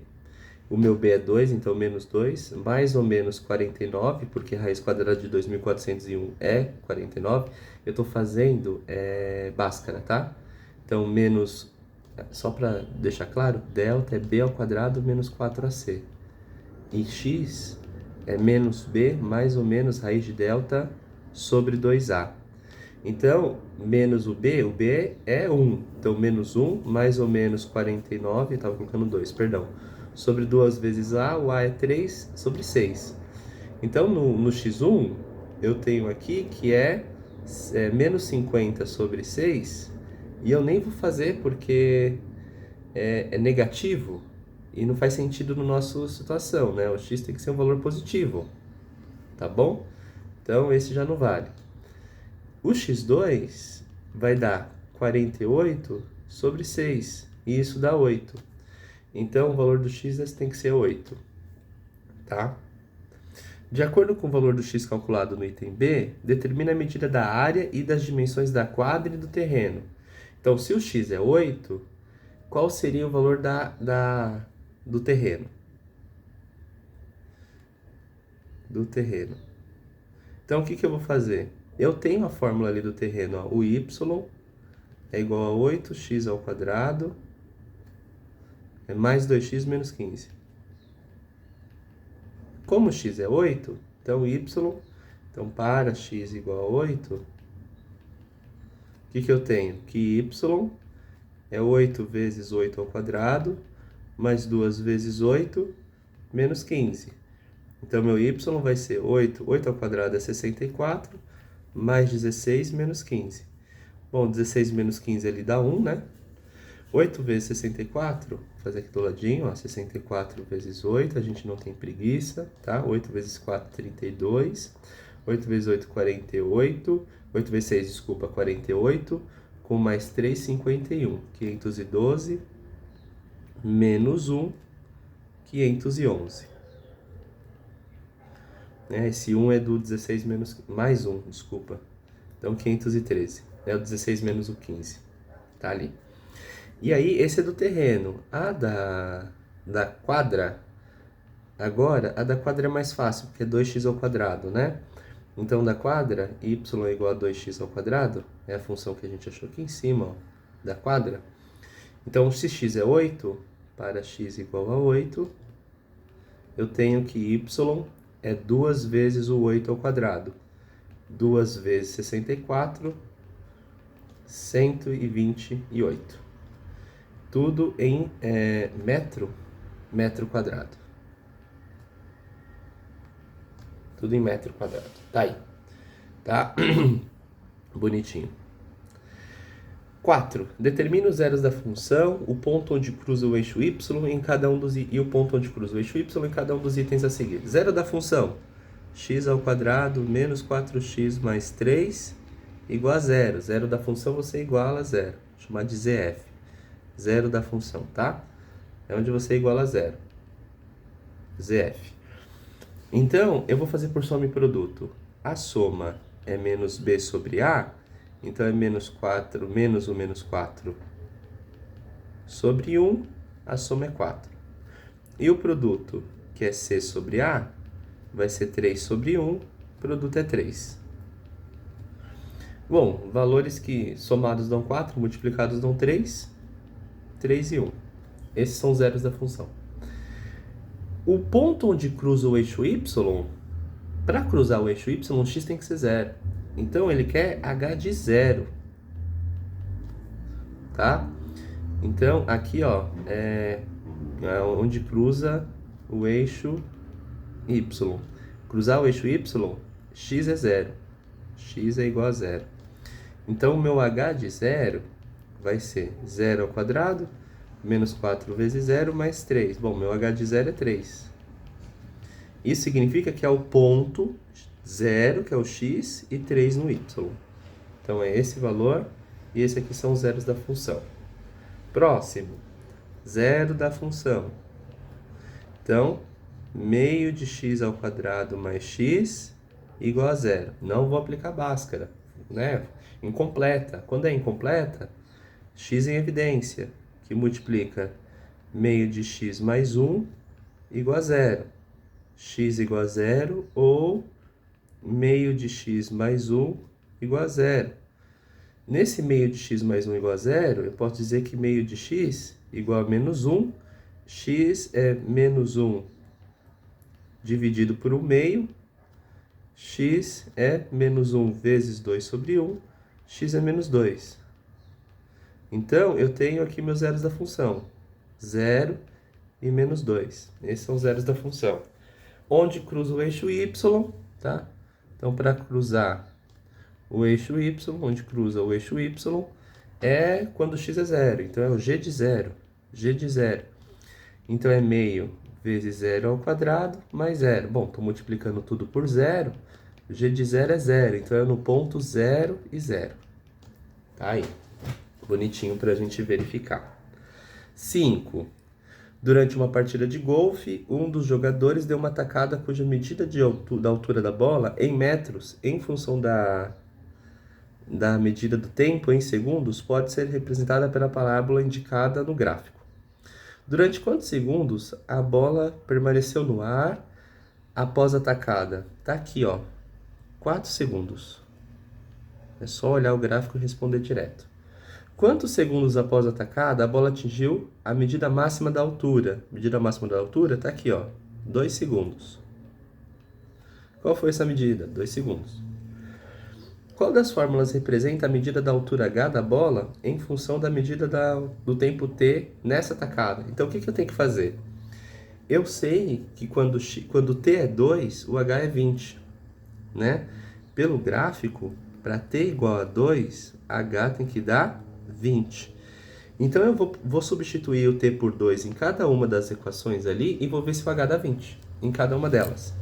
o meu b é 2, então menos 2, mais ou menos 49, porque a raiz quadrada de 2.401 é 49. Eu estou fazendo Bhaskara, tá? Então, menos, só para deixar claro, delta é b ao quadrado menos 4ac. E x é menos b mais ou menos raiz de delta sobre 2a. Então, menos o b é 1. Então, menos 1 mais ou menos 49, estava colocando 2, perdão. Sobre 2 vezes a, o a é 3 sobre 6. Então, no x1, eu tenho aqui que é menos 50 sobre 6, e eu nem vou fazer porque é negativo e não faz sentido na nossa situação, né? O x tem que ser um valor positivo, tá bom? Então, esse já não vale. O x2 vai dar 48 sobre 6, e isso dá 8. Então, o valor do x tem que ser 8, tá? De acordo com o valor do x calculado no item B, determina a medida da área e das dimensões da quadra e do terreno. Então, se o x é 8, qual seria o valor do terreno? Então, o que eu vou fazer? Eu tenho a fórmula ali do terreno, ó. O y é igual a 8x ao quadrado é mais 2x menos 15. Como x é 8, então então para x igual a 8, o que eu tenho? Que y é 8 vezes 8 ao quadrado, mais 2 vezes 8, menos 15. Então, meu y vai ser 8 ao quadrado é 64, mais 16 menos 15. Bom, 16 menos 15 ali dá 1, né? 8 vezes 64, vou fazer aqui do ladinho, ó, 64 vezes 8, a gente não tem preguiça, tá? 8 vezes 4, 32. 8 vezes 8, 48. 8 vezes 6, desculpa, 48. Com mais 3, 51. 512 menos 1, 511. Esse 1 é do 16 menos... mais 1, desculpa. Então, 513. É o 16 menos o 15. Tá ali. E aí, esse é do terreno. A da quadra, agora, a da quadra é mais fácil, porque é 2x ao quadrado, né? Então, da quadra, y é igual a 2x ao quadrado, é a função que a gente achou aqui em cima, ó, da quadra. Então, se x é 8, para x igual a 8, eu tenho que y é 2 vezes o 8 ao quadrado. 2 vezes 64, 128. Tudo em metro quadrado. Tudo em metro quadrado. Tá aí. Tá? Bonitinho. 4. Determina os zeros da função, o ponto onde cruza o eixo y em cada um dos e o ponto onde cruza o eixo y em cada um dos itens a seguir. Zero da função: x ao quadrado menos 4x mais 3 igual a zero. Zero da função você iguala a zero. Vou chamar de ZF. Zero da função, tá? É onde você iguala a zero. ZF. Então, eu vou fazer por soma e produto. A soma é menos b sobre a, então é menos 4 menos o menos 4 sobre 1, a soma é 4. E o produto, que é c sobre a, vai ser 3 sobre 1, o produto é 3. Bom, valores que somados dão 4, multiplicados dão 3, 3 e 1. Esses são os zeros da função. O ponto onde cruza o eixo y, para cruzar o eixo y, x tem que ser 0. Então, ele quer h de 0. Tá? Então, aqui, ó, é onde cruza o eixo y. Cruzar o eixo y, x é 0. X é igual a 0. Então, o meu h de 0 vai ser 0 ao quadrado, menos 4 vezes 0, mais 3. Bom, meu h de 0 é 3. Isso significa que é o ponto 0, que é o x, e 3 no y. Então, é esse valor, e esse aqui são os zeros da função. Próximo, zero da função. Então, meio de x ao quadrado mais x igual a 0. Não vou aplicar Bhaskara, né? Incompleta. Quando é incompleta, x em evidência, que multiplica meio de x mais 1 igual a 0. X igual a 0 ou meio de x mais 1 igual a 0. Nesse meio de x mais 1 igual a 0, eu posso dizer que meio de x igual a menos 1. X é menos 1 dividido por 1 meio. X é menos 1 vezes 2 sobre 1. X é menos 2. Então, eu tenho aqui meus zeros da função. 0 e menos 2. Esses são os zeros da função. Onde cruza o eixo y, tá? Então, para cruzar o eixo y, onde cruza o eixo y, é quando x é 0. Então, é o g de 0. G de 0. Então, é meio vezes 0 ao quadrado mais 0. Bom, estou multiplicando tudo por 0. G de 0 é 0. Então, é no ponto 0 e 0. Tá aí. Bonitinho para a gente verificar. 5. Durante uma partida de golfe, um dos jogadores deu uma tacada cuja medida da altura da bola em metros, em função da medida do tempo em segundos, pode ser representada pela parábola indicada no gráfico. Durante quantos segundos a bola permaneceu no ar após a tacada? Tá aqui, ó. 4 segundos. É só olhar o gráfico e responder direto. Quantos segundos após a tacada a bola atingiu a medida máxima da altura? A medida máxima da altura está aqui, ó, 2 segundos. Qual foi essa medida? 2 segundos. Qual das fórmulas representa a medida da altura h da bola em função da medida do tempo t nessa tacada? Então, o que eu tenho que fazer? Eu sei que quando t é 2, o h é 20, né? Pelo gráfico, para t igual a 2, h tem que dar 20. Então, eu vou substituir o t por 2 em cada uma das equações ali e vou ver se o h dá 20 em cada uma delas.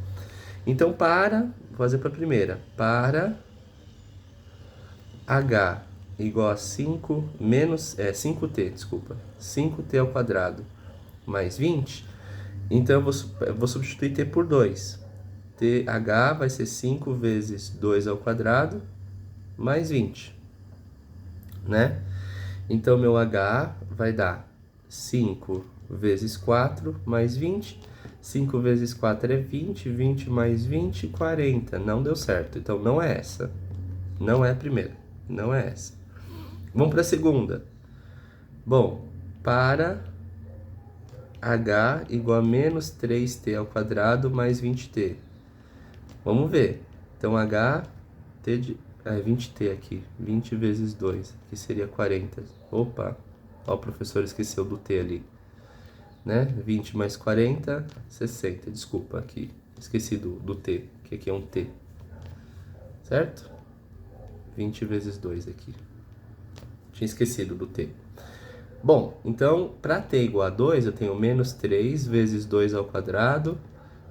Então, vou fazer para a primeira. Para h igual a 5t, desculpa. 5t ao quadrado mais 20. Então, eu vou substituir t por 2. H vai ser 5 vezes 2 ao quadrado mais 20. Né? Então, meu H vai dar 5 vezes 4 mais 20. 5 vezes 4 é 20. 20 mais 20, 40. Não deu certo. Então, não é essa. Não é a primeira. Não é essa. Vamos para a segunda. Bom, para H igual a menos 3t ao quadrado mais 20t. Vamos ver. Então, É 20t aqui. 20 vezes 2, que seria 40. Opa, ó, o professor esqueceu do t ali. Né? 20 mais 40, 60. Desculpa, aqui. Esqueci do t, que aqui é um t. Certo? 20 vezes 2 aqui. Tinha esquecido do t. Bom, então, para t igual a 2, eu tenho menos 3 vezes 2 ao quadrado,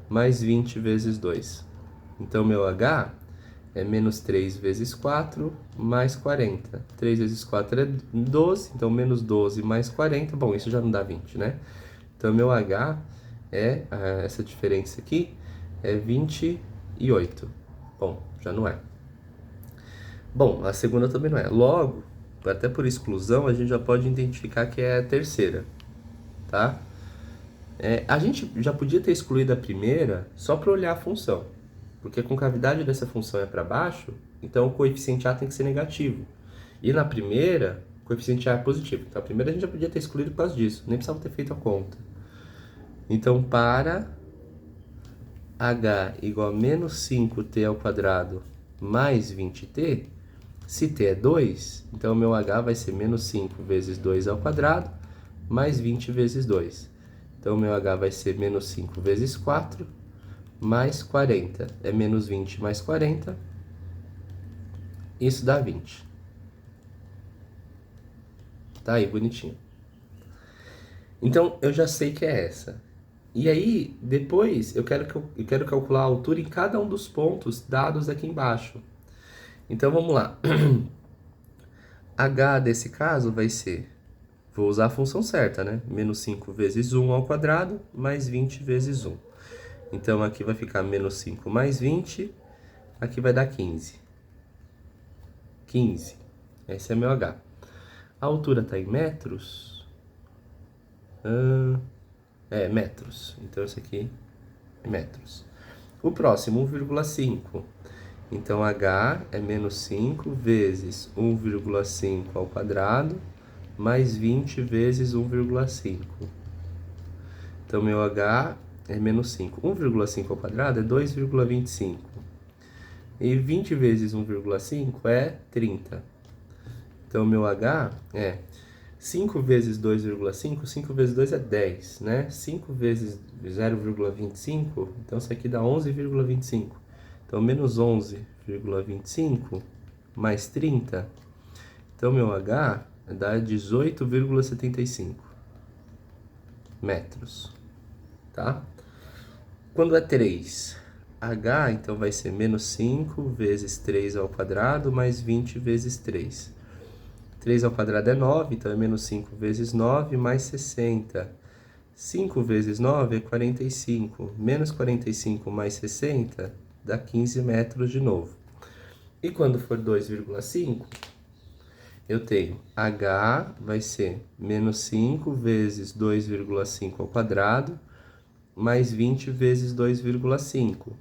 mais 20 vezes 2. Então, meu h é menos 3 vezes 4, mais 40. 3 vezes 4 é 12, então menos 12 mais 40. Bom, isso já não dá 20, né? Então, meu h é, essa diferença aqui, é 28. Bom, já não é. Bom, a segunda também não é. Logo, até por exclusão, a gente já pode identificar que é a terceira, tá? A gente já podia ter excluído a primeira só para olhar a função, porque a concavidade dessa função é para baixo, então o coeficiente A tem que ser negativo. E na primeira, o coeficiente A é positivo. Então a primeira a gente já podia ter excluído por causa disso, nem precisava ter feito a conta. Então para h igual a menos 5t ao quadrado mais 20t, se t é 2, então meu h vai ser menos 5 vezes 2 ao quadrado, mais 20 vezes 2. Então meu h vai ser menos 5 vezes 4, mais 40. É menos 20 mais 40, isso dá 20. Tá aí, bonitinho. Então eu já sei que é essa. E aí, depois, eu quero calcular a altura em cada um dos pontos dados aqui embaixo. Então vamos lá. H desse caso vai ser, vou usar a função certa, né? Menos 5 vezes 1 ao quadrado, mais 20 vezes 1. Então aqui vai ficar menos 5 mais 20, aqui vai dar 15. 15. Esse é meu H. A altura está em metros? Metros. Então esse aqui é metros. O próximo, 1,5. Então H é menos 5 vezes 1,5 ao quadrado, mais 20 vezes 1,5. Então meu H é menos 5. 1,5 ao quadrado é 2,25. E 20 vezes 1,5 é 30. Então meu H é 5 vezes 2,5, 5 vezes 2 é 10, né? 5 vezes 0,25, então isso aqui dá 11,25. Então, menos 11,25 mais 30. Então, meu H dá 18,75 metros, tá? Quando é 3, H, então, vai ser menos 5 vezes 3 ao quadrado mais 20 vezes 3. 3 ao quadrado é 9, então é menos 5 vezes 9 mais 60. 5 vezes 9 é 45. Menos 45 mais 60 dá 15 metros de novo. E quando for 2,5, eu tenho H vai ser menos 5 vezes 2,5 ao quadrado, mais 20 vezes 2,5.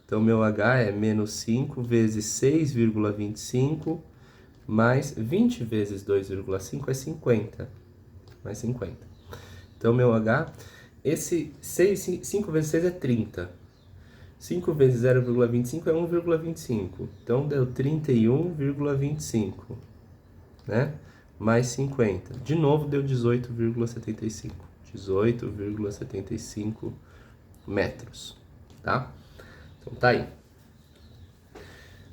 Então, meu H é menos 5 vezes 6,25, mais 20 vezes 2,5 é 50. Mais 50. Então, meu H, esse 5 vezes 6 é 30. 5 vezes 0,25 é 1,25. Então, deu 31,25, né? Mais 50. De novo, deu 18,75. 18,75 metros, tá? Então, tá aí.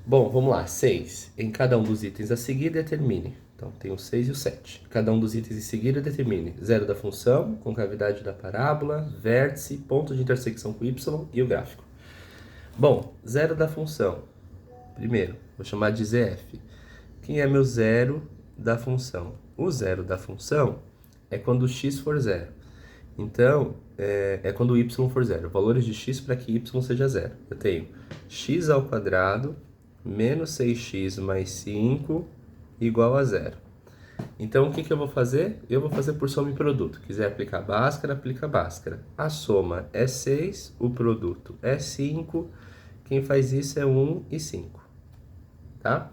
Bom, vamos lá. 6. Em cada um dos itens a seguir, determine. Então, tem o 6 e o 7. Cada um dos itens em seguida, determine zero da função, concavidade da parábola, vértice, ponto de intersecção com y e o gráfico. Bom, zero da função. Primeiro, vou chamar de ZF. Quem é meu zero da função? O zero da função é quando o x for zero. Então, é quando o y for zero. Valores de x para que y seja zero. Eu tenho x ao quadrado menos 6x mais 5 igual a zero. Então, o que eu vou fazer? Eu vou fazer por soma e produto. Quiser aplicar Bhaskara, aplica Bhaskara. A soma é 6, o produto é 5. Quem faz isso é 1 e 5. Tá?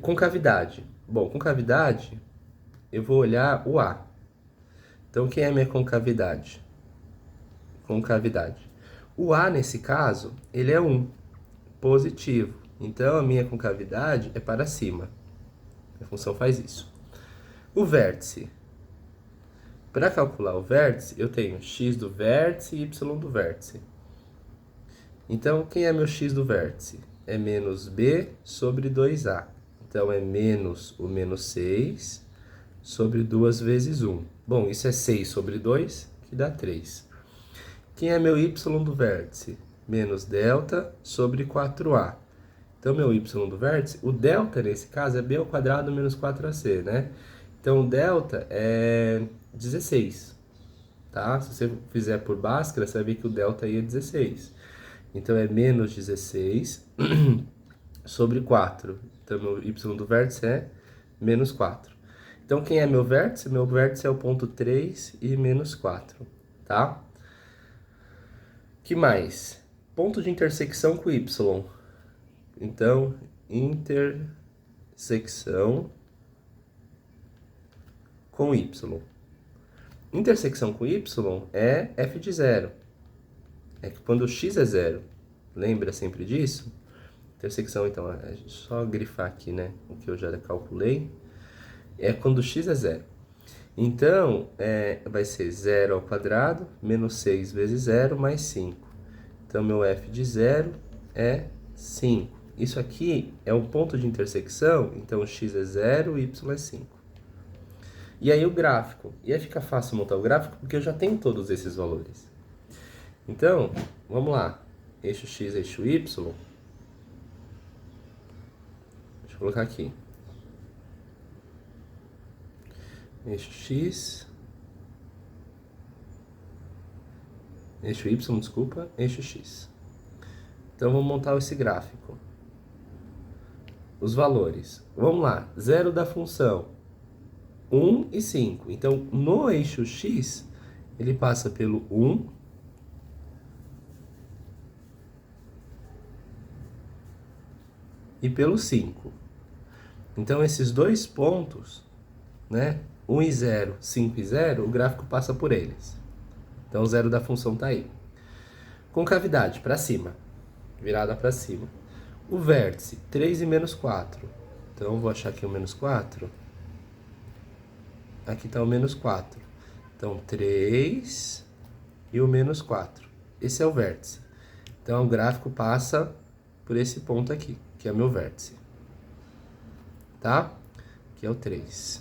Concavidade. Bom, concavidade, eu vou olhar o A. Então, quem é a minha concavidade? Concavidade. O A, nesse caso, ele é 1, positivo. Então, a minha concavidade é para cima. A função faz isso. O vértice. Para calcular o vértice, eu tenho x do vértice e y do vértice. Então, quem é meu x do vértice? É menos b sobre 2a. Então, é menos o menos 6 sobre 2 vezes 1. Bom, isso é 6 sobre 2, que dá 3. Quem é meu y do vértice? Menos delta sobre 4a. Então, meu y do vértice, o delta nesse caso é b ao quadrado menos 4ac, né? Então, o delta é 16, tá? Se você fizer por Bhaskara, você vai ver que o delta aí é 16. Então, é menos 16 sobre 4. Então, meu y do vértice é menos 4. Então, quem é meu vértice? Meu vértice é o ponto 3 e menos 4, tá? Que mais? Ponto de intersecção com y. Então, intersecção com y. Intersecção com y é f de 0. É que quando x é 0. Lembra sempre disso? Intersecção, então, é só grifar aqui, né? O que eu já calculei. É quando x é 0. Então, vai ser 0 ao quadrado, menos 6 vezes 0, mais 5. Então, meu f de 0 é 5. Isso aqui é um ponto de intersecção, então x é 0, y é 5. E aí o gráfico. E aí fica fácil montar o gráfico porque eu já tenho todos esses valores. Então, vamos lá. Eixo x, eixo y. Deixa eu colocar aqui. Eixo x. Eixo y, desculpa. Eixo x. Então, vamos montar esse gráfico. Os valores. Vamos lá. 0 da função. 1 e 5. Então, no eixo x, ele passa pelo 1 e pelo 5. Então, esses dois pontos, né? 1 e 0, 5 e 0, o gráfico passa por eles. Então, o 0 da função está aí. Concavidade, para cima. Virada para cima. O vértice, 3 e menos 4. Então, vou achar aqui o menos 4. Aqui está o menos 4. Então, 3 e o menos 4. Esse é o vértice. Então, o gráfico passa por esse ponto aqui, que é o meu vértice. Tá? Que é o 3.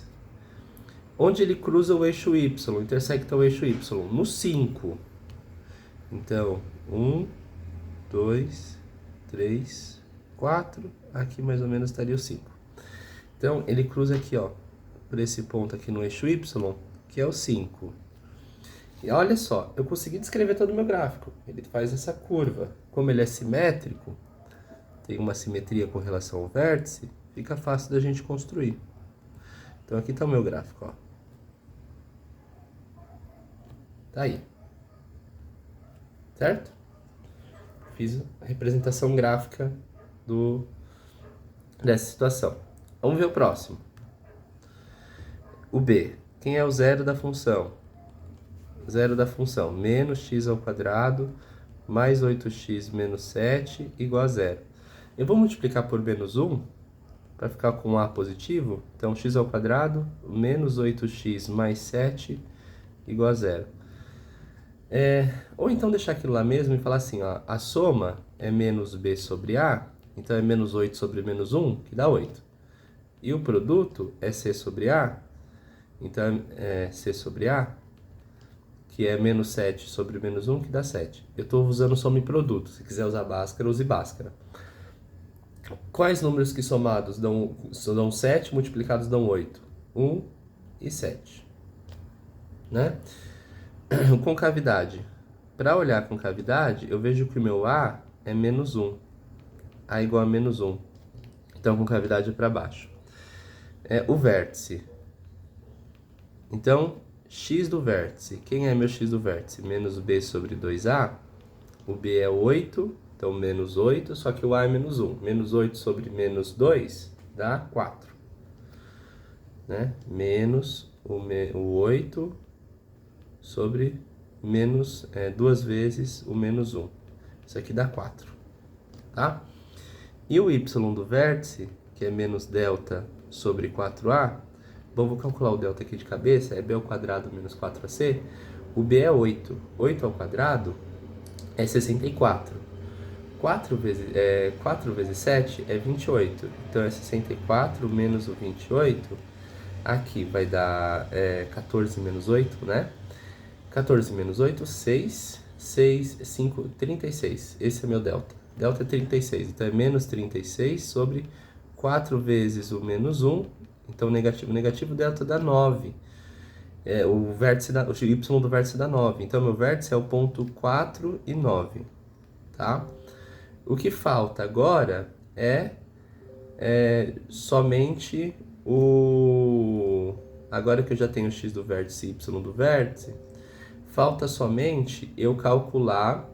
Onde ele cruza o eixo y, intersecta o eixo y? No 5. Então, 1, 2, 3, 4. Aqui mais ou menos estaria o 5. Então, ele cruza aqui, ó, por esse ponto aqui no eixo y, que é o 5. E olha só, eu consegui descrever todo o meu gráfico. Ele faz essa curva. Como ele é simétrico, tem uma simetria com relação ao vértice, fica fácil da gente construir. Então, aqui está o meu gráfico, ó. Tá aí. Certo? Fiz a representação gráfica dessa situação. Vamos ver o próximo. O b. Quem é o zero da função? Zero da função. Menos x ao quadrado mais 8x menos 7 igual a zero. Eu vou multiplicar por menos 1 para ficar com a positivo. Então, x ao quadrado menos 8x mais 7 igual a zero. Ou então deixar aquilo lá mesmo e falar assim, ó, a soma é menos b sobre a, então é menos 8 sobre menos 1, que dá 8. E o produto é c sobre a, então é c sobre a, que é menos 7 sobre menos 1, que dá 7. Eu estou usando soma e produto, se quiser usar Bhaskara, use Bhaskara. Quais números que somados dão 7, multiplicados dão 8? 1 e 7. Né? Concavidade. Para olhar a concavidade, eu vejo que o meu A é menos 1. A igual a menos 1. Então, concavidade é para baixo. O vértice. Então, x do vértice. Quem é meu x do vértice? Menos b sobre 2a. O b é 8, então menos 8, só que o a é menos 1. Menos 8 sobre menos 2 dá 4. Né? Menos o 8 sobre menos 2 vezes o menos 1. Isso aqui dá 4. Tá? E o y do vértice, que é menos delta sobre 4a, bom, vou calcular o delta aqui de cabeça, é b ao quadrado menos 4ac. O b é 8. 8 ao quadrado é 64. 4 vezes 7 é 28. Então, é 64 menos o 28. Aqui vai dar 14 menos 8, né? 14 menos 8, 6. 6, 5, 36. Esse é meu delta. Delta é 36. Então, é menos 36 sobre 4 vezes o menos 1. Então, negativo, negativo, delta dá 9. O y do vértice dá 9. Então, meu vértice é o ponto 4 e 9. Tá? O que falta agora é somente o... Agora que eu já tenho o x do vértice e y do vértice, falta somente eu calcular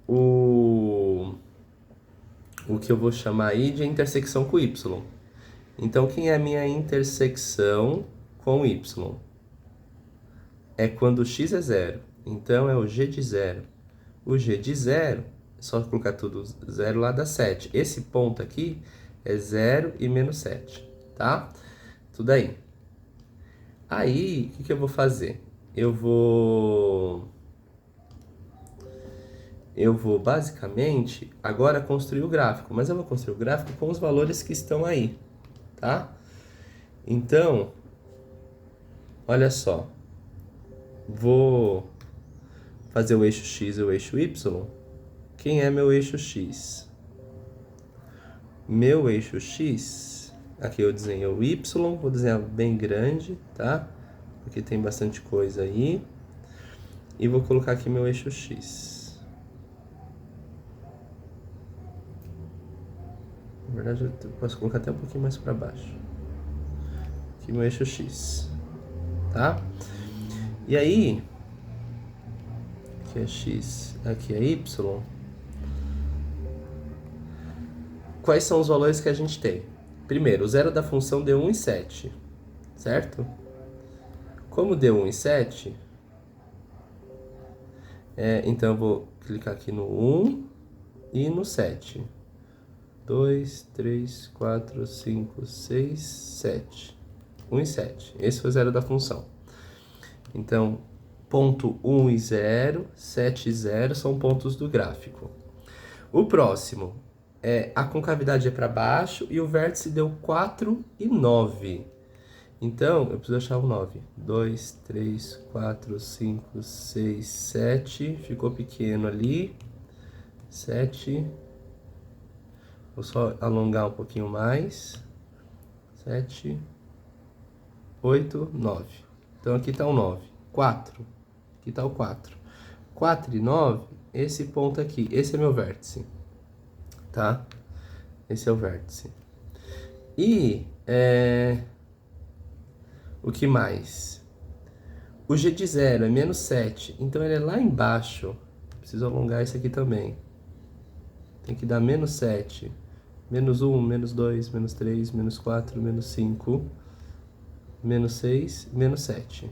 o que eu vou chamar aí de intersecção com y. Então, quem é a minha intersecção com y? É quando o x é zero. Então, é o g de zero. O g de zero, é só colocar tudo zero lá, dá 7. Esse ponto aqui é 0 e menos 7, tá? Tudo aí. Aí, o que eu vou fazer? Eu vou basicamente agora construir o gráfico, mas eu vou construir o gráfico com os valores que estão aí, tá? Então, olha só, vou fazer o eixo x e o eixo y. Quem é meu eixo x? Meu eixo x, aqui eu desenhei o y, vou desenhar bem grande, tá? Porque tem bastante coisa aí. E vou colocar aqui meu eixo x. Na verdade, eu posso colocar até um pouquinho mais para baixo. Aqui meu eixo x, tá? E aí, aqui é x, aqui é y. Quais são os valores que a gente tem? Primeiro, o zero da função deu 1 e 7, certo? Como deu 1 e 7, então eu vou clicar aqui no 1 e no 7. 2, 3, 4, 5, 6, 7. 1 e 7. Esse foi o zero da função. Então, ponto 1 e 0, 7 e 0 são pontos do gráfico. O próximo a concavidade é para baixo e o vértice deu 4 e 9. Então, eu preciso achar o 9. 2, 3, 4, 5, 6, 7. Ficou pequeno ali. 7. Vou só alongar um pouquinho mais. 7, 8, 9. Então, aqui está o 9. 4. Aqui está o 4. 4 e 9, esse ponto aqui. Esse é meu vértice. Tá? Esse é o vértice. E o que mais? O g de 0 é menos 7, então ele é lá embaixo. Preciso alongar isso aqui também. Tem que dar menos 7, menos 1, menos 2, menos 3, menos 4, menos 5, menos 6, menos 7.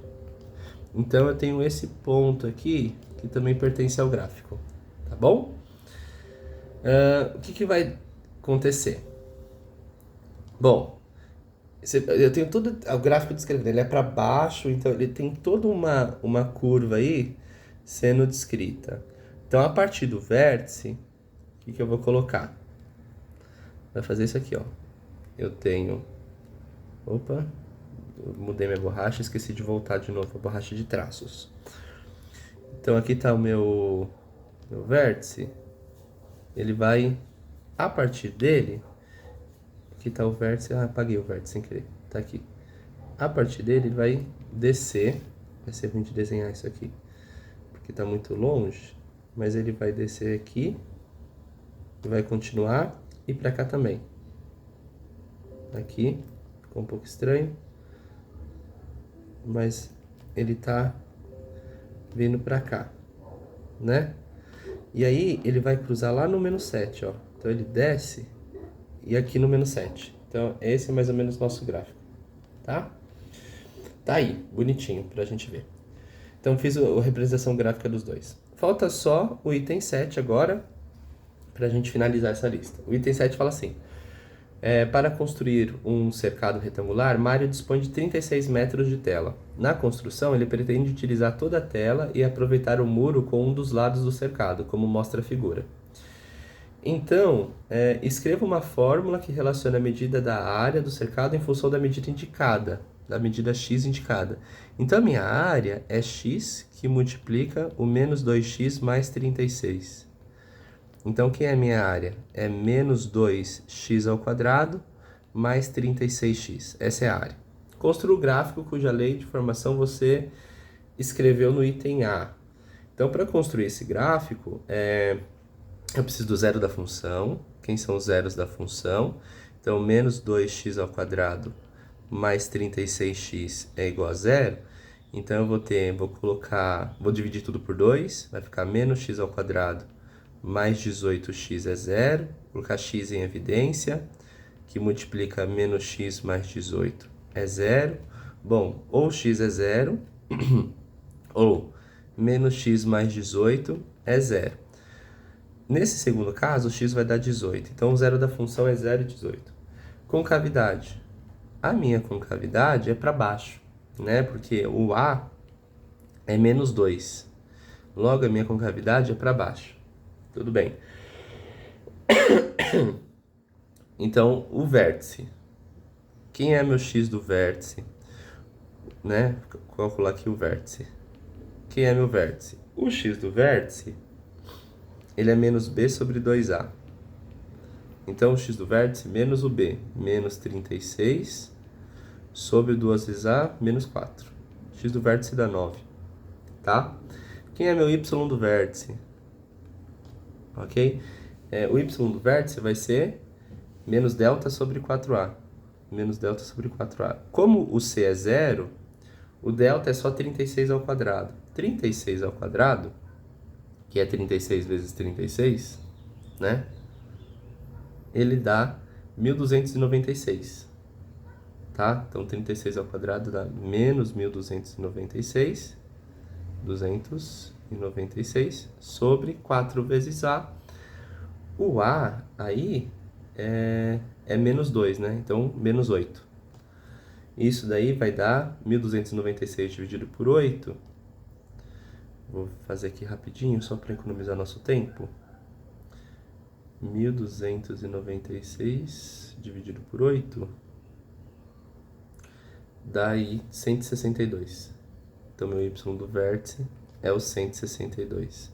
Então eu tenho esse ponto aqui que também pertence ao gráfico, tá bom? O que vai acontecer? Bom, eu tenho todo o gráfico descrevendo, ele é para baixo, então ele tem toda uma curva aí sendo descrita. Então, a partir do vértice, o que eu vou colocar? Vai fazer isso aqui, ó. Eu tenho... Opa, eu mudei minha borracha, esqueci de voltar de novo a borracha de traços. Então, aqui está o meu vértice. Ele vai, a partir dele, aqui está o vértice, apaguei o vértice sem querer, tá aqui. A partir dele, ele vai descer, vai ser ruim de desenhar isso aqui, porque está muito longe, mas ele vai descer aqui, vai continuar e para cá também. Aqui, ficou um pouco estranho, mas ele tá vindo para cá, né? E aí, ele vai cruzar lá no menos 7, ó. Então, ele desce e aqui no menos 7. Então, esse é mais ou menos o nosso gráfico, tá? Tá aí, bonitinho, pra gente ver. Então, fiz a representação gráfica dos dois. Falta só o item 7 agora, para a gente finalizar essa lista. O item 7 fala assim: para construir um cercado retangular, Mário dispõe de 36 metros de tela. Na construção, ele pretende utilizar toda a tela e aproveitar o muro com um dos lados do cercado, como mostra a figura. Então, escreva uma fórmula que relaciona a medida da área do cercado em função da medida indicada, da medida x indicada. Então, a minha área é x que multiplica o menos 2x mais 36. Então, quem é a minha área? É menos 2x ao quadrado mais 36x. Essa é a área. Construa o gráfico cuja lei de formação você escreveu no item A. Então, para construir esse gráfico, eu preciso do zero da função. Quem são os zeros da função? Então, menos 2x ao quadrado mais 36x é igual a zero. Então, vou dividir tudo por 2, vai ficar menos x ao quadrado mais 18x é zero. Vou colocar x em evidência, que multiplica menos x mais 18 é zero. Bom, ou x é zero, ou menos x mais 18 é zero. Nesse segundo caso, o x vai dar 18. Então, o zero da função é 0,18. Concavidade. A minha concavidade é para baixo, né? Porque o A é menos 2. Logo, a minha concavidade é para baixo. Tudo bem. Então, o vértice. Quem é meu x do vértice? Né? Vou calcular aqui o vértice. Quem é meu vértice? O x do vértice, ele é menos b sobre 2a. Então, o x do vértice menos o b, menos 36 sobre 2 vezes a, menos 4. X do vértice dá 9, tá? Quem é meu y do vértice? Ok? O y do vértice vai ser menos delta sobre 4a. Menos delta sobre 4a. Como o c é zero, o delta é só 36 ao quadrado. 36 ao quadrado, que é 36 vezes 36, né? Ele dá 1296, tá? Então, 36 ao quadrado dá menos 1296, 296 sobre 4 vezes A. O A aí é menos 2, né? Então, menos 8. Isso daí vai dar 1296 dividido por 8. Vou fazer aqui rapidinho, só para economizar nosso tempo. 1296 dividido por 8 dá aí 162. Então, meu y do vértice é o 162.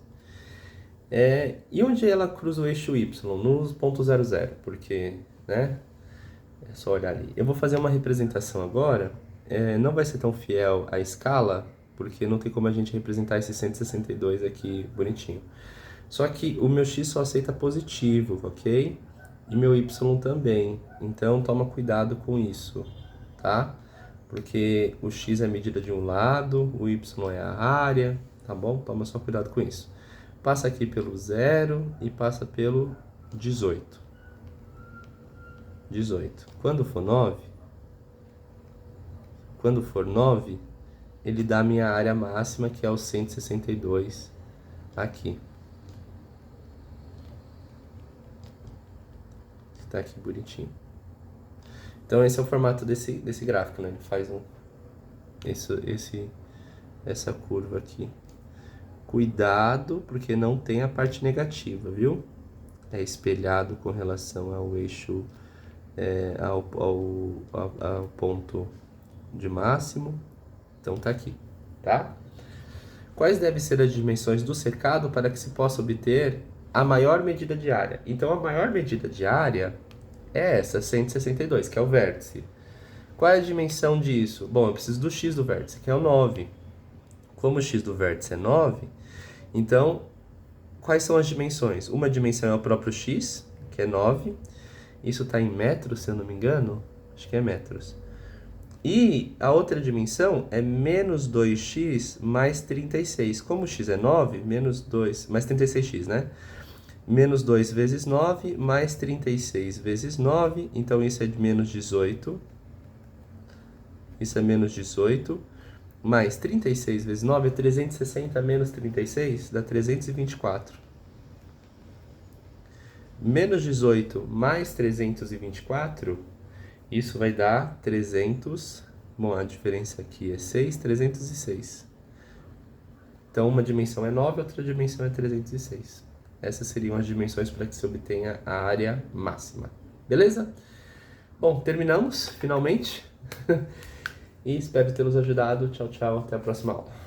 E onde ela cruza o eixo y? Nos pontos 0, 0, porque, né? É só olhar ali. Eu vou fazer uma representação agora. Não vai ser tão fiel à escala, porque não tem como a gente representar esse 162 aqui bonitinho. Só que o meu x só aceita positivo, ok? E meu y também. Então, toma cuidado com isso, tá? Porque o x é a medida de um lado, o y é a área, tá bom? Toma só cuidado com isso. Passa aqui pelo 0 e passa pelo 18. 18. Quando for 9, ele dá a minha área máxima, que é o 162 aqui. Tá aqui bonitinho. Então, esse é o formato desse gráfico, né? Ele faz essa curva aqui. Cuidado, porque não tem a parte negativa, viu? É espelhado com relação ao eixo, ao ponto de máximo. Então, tá aqui, tá? Quais devem ser as dimensões do cercado para que se possa obter a maior medida de área? Então, a maior medida de área é essa, 162, que é o vértice. Qual é a dimensão disso? Bom, eu preciso do x do vértice, que é o 9. Como o x do vértice é 9, então, quais são as dimensões? Uma dimensão é o próprio x, que é 9. Isso está em metros, se eu não me engano. Acho que é metros. E a outra dimensão é menos 2x mais 36. Como o x é 9, menos 2, mais 36x, né? Menos 2 vezes 9, mais 36 vezes 9. Então, isso é de menos 18. Isso é menos 18. Mais 36 vezes 9 é 360 menos 36, dá 324. Menos 18 mais 324, isso vai dar 300. Bom, a diferença aqui é 6, 306. Então, uma dimensão é 9, outra dimensão é 306. Essas seriam as dimensões para que se obtenha a área máxima. Beleza? Bom, terminamos, finalmente. E espero ter nos ajudado. Tchau, tchau. Até a próxima aula.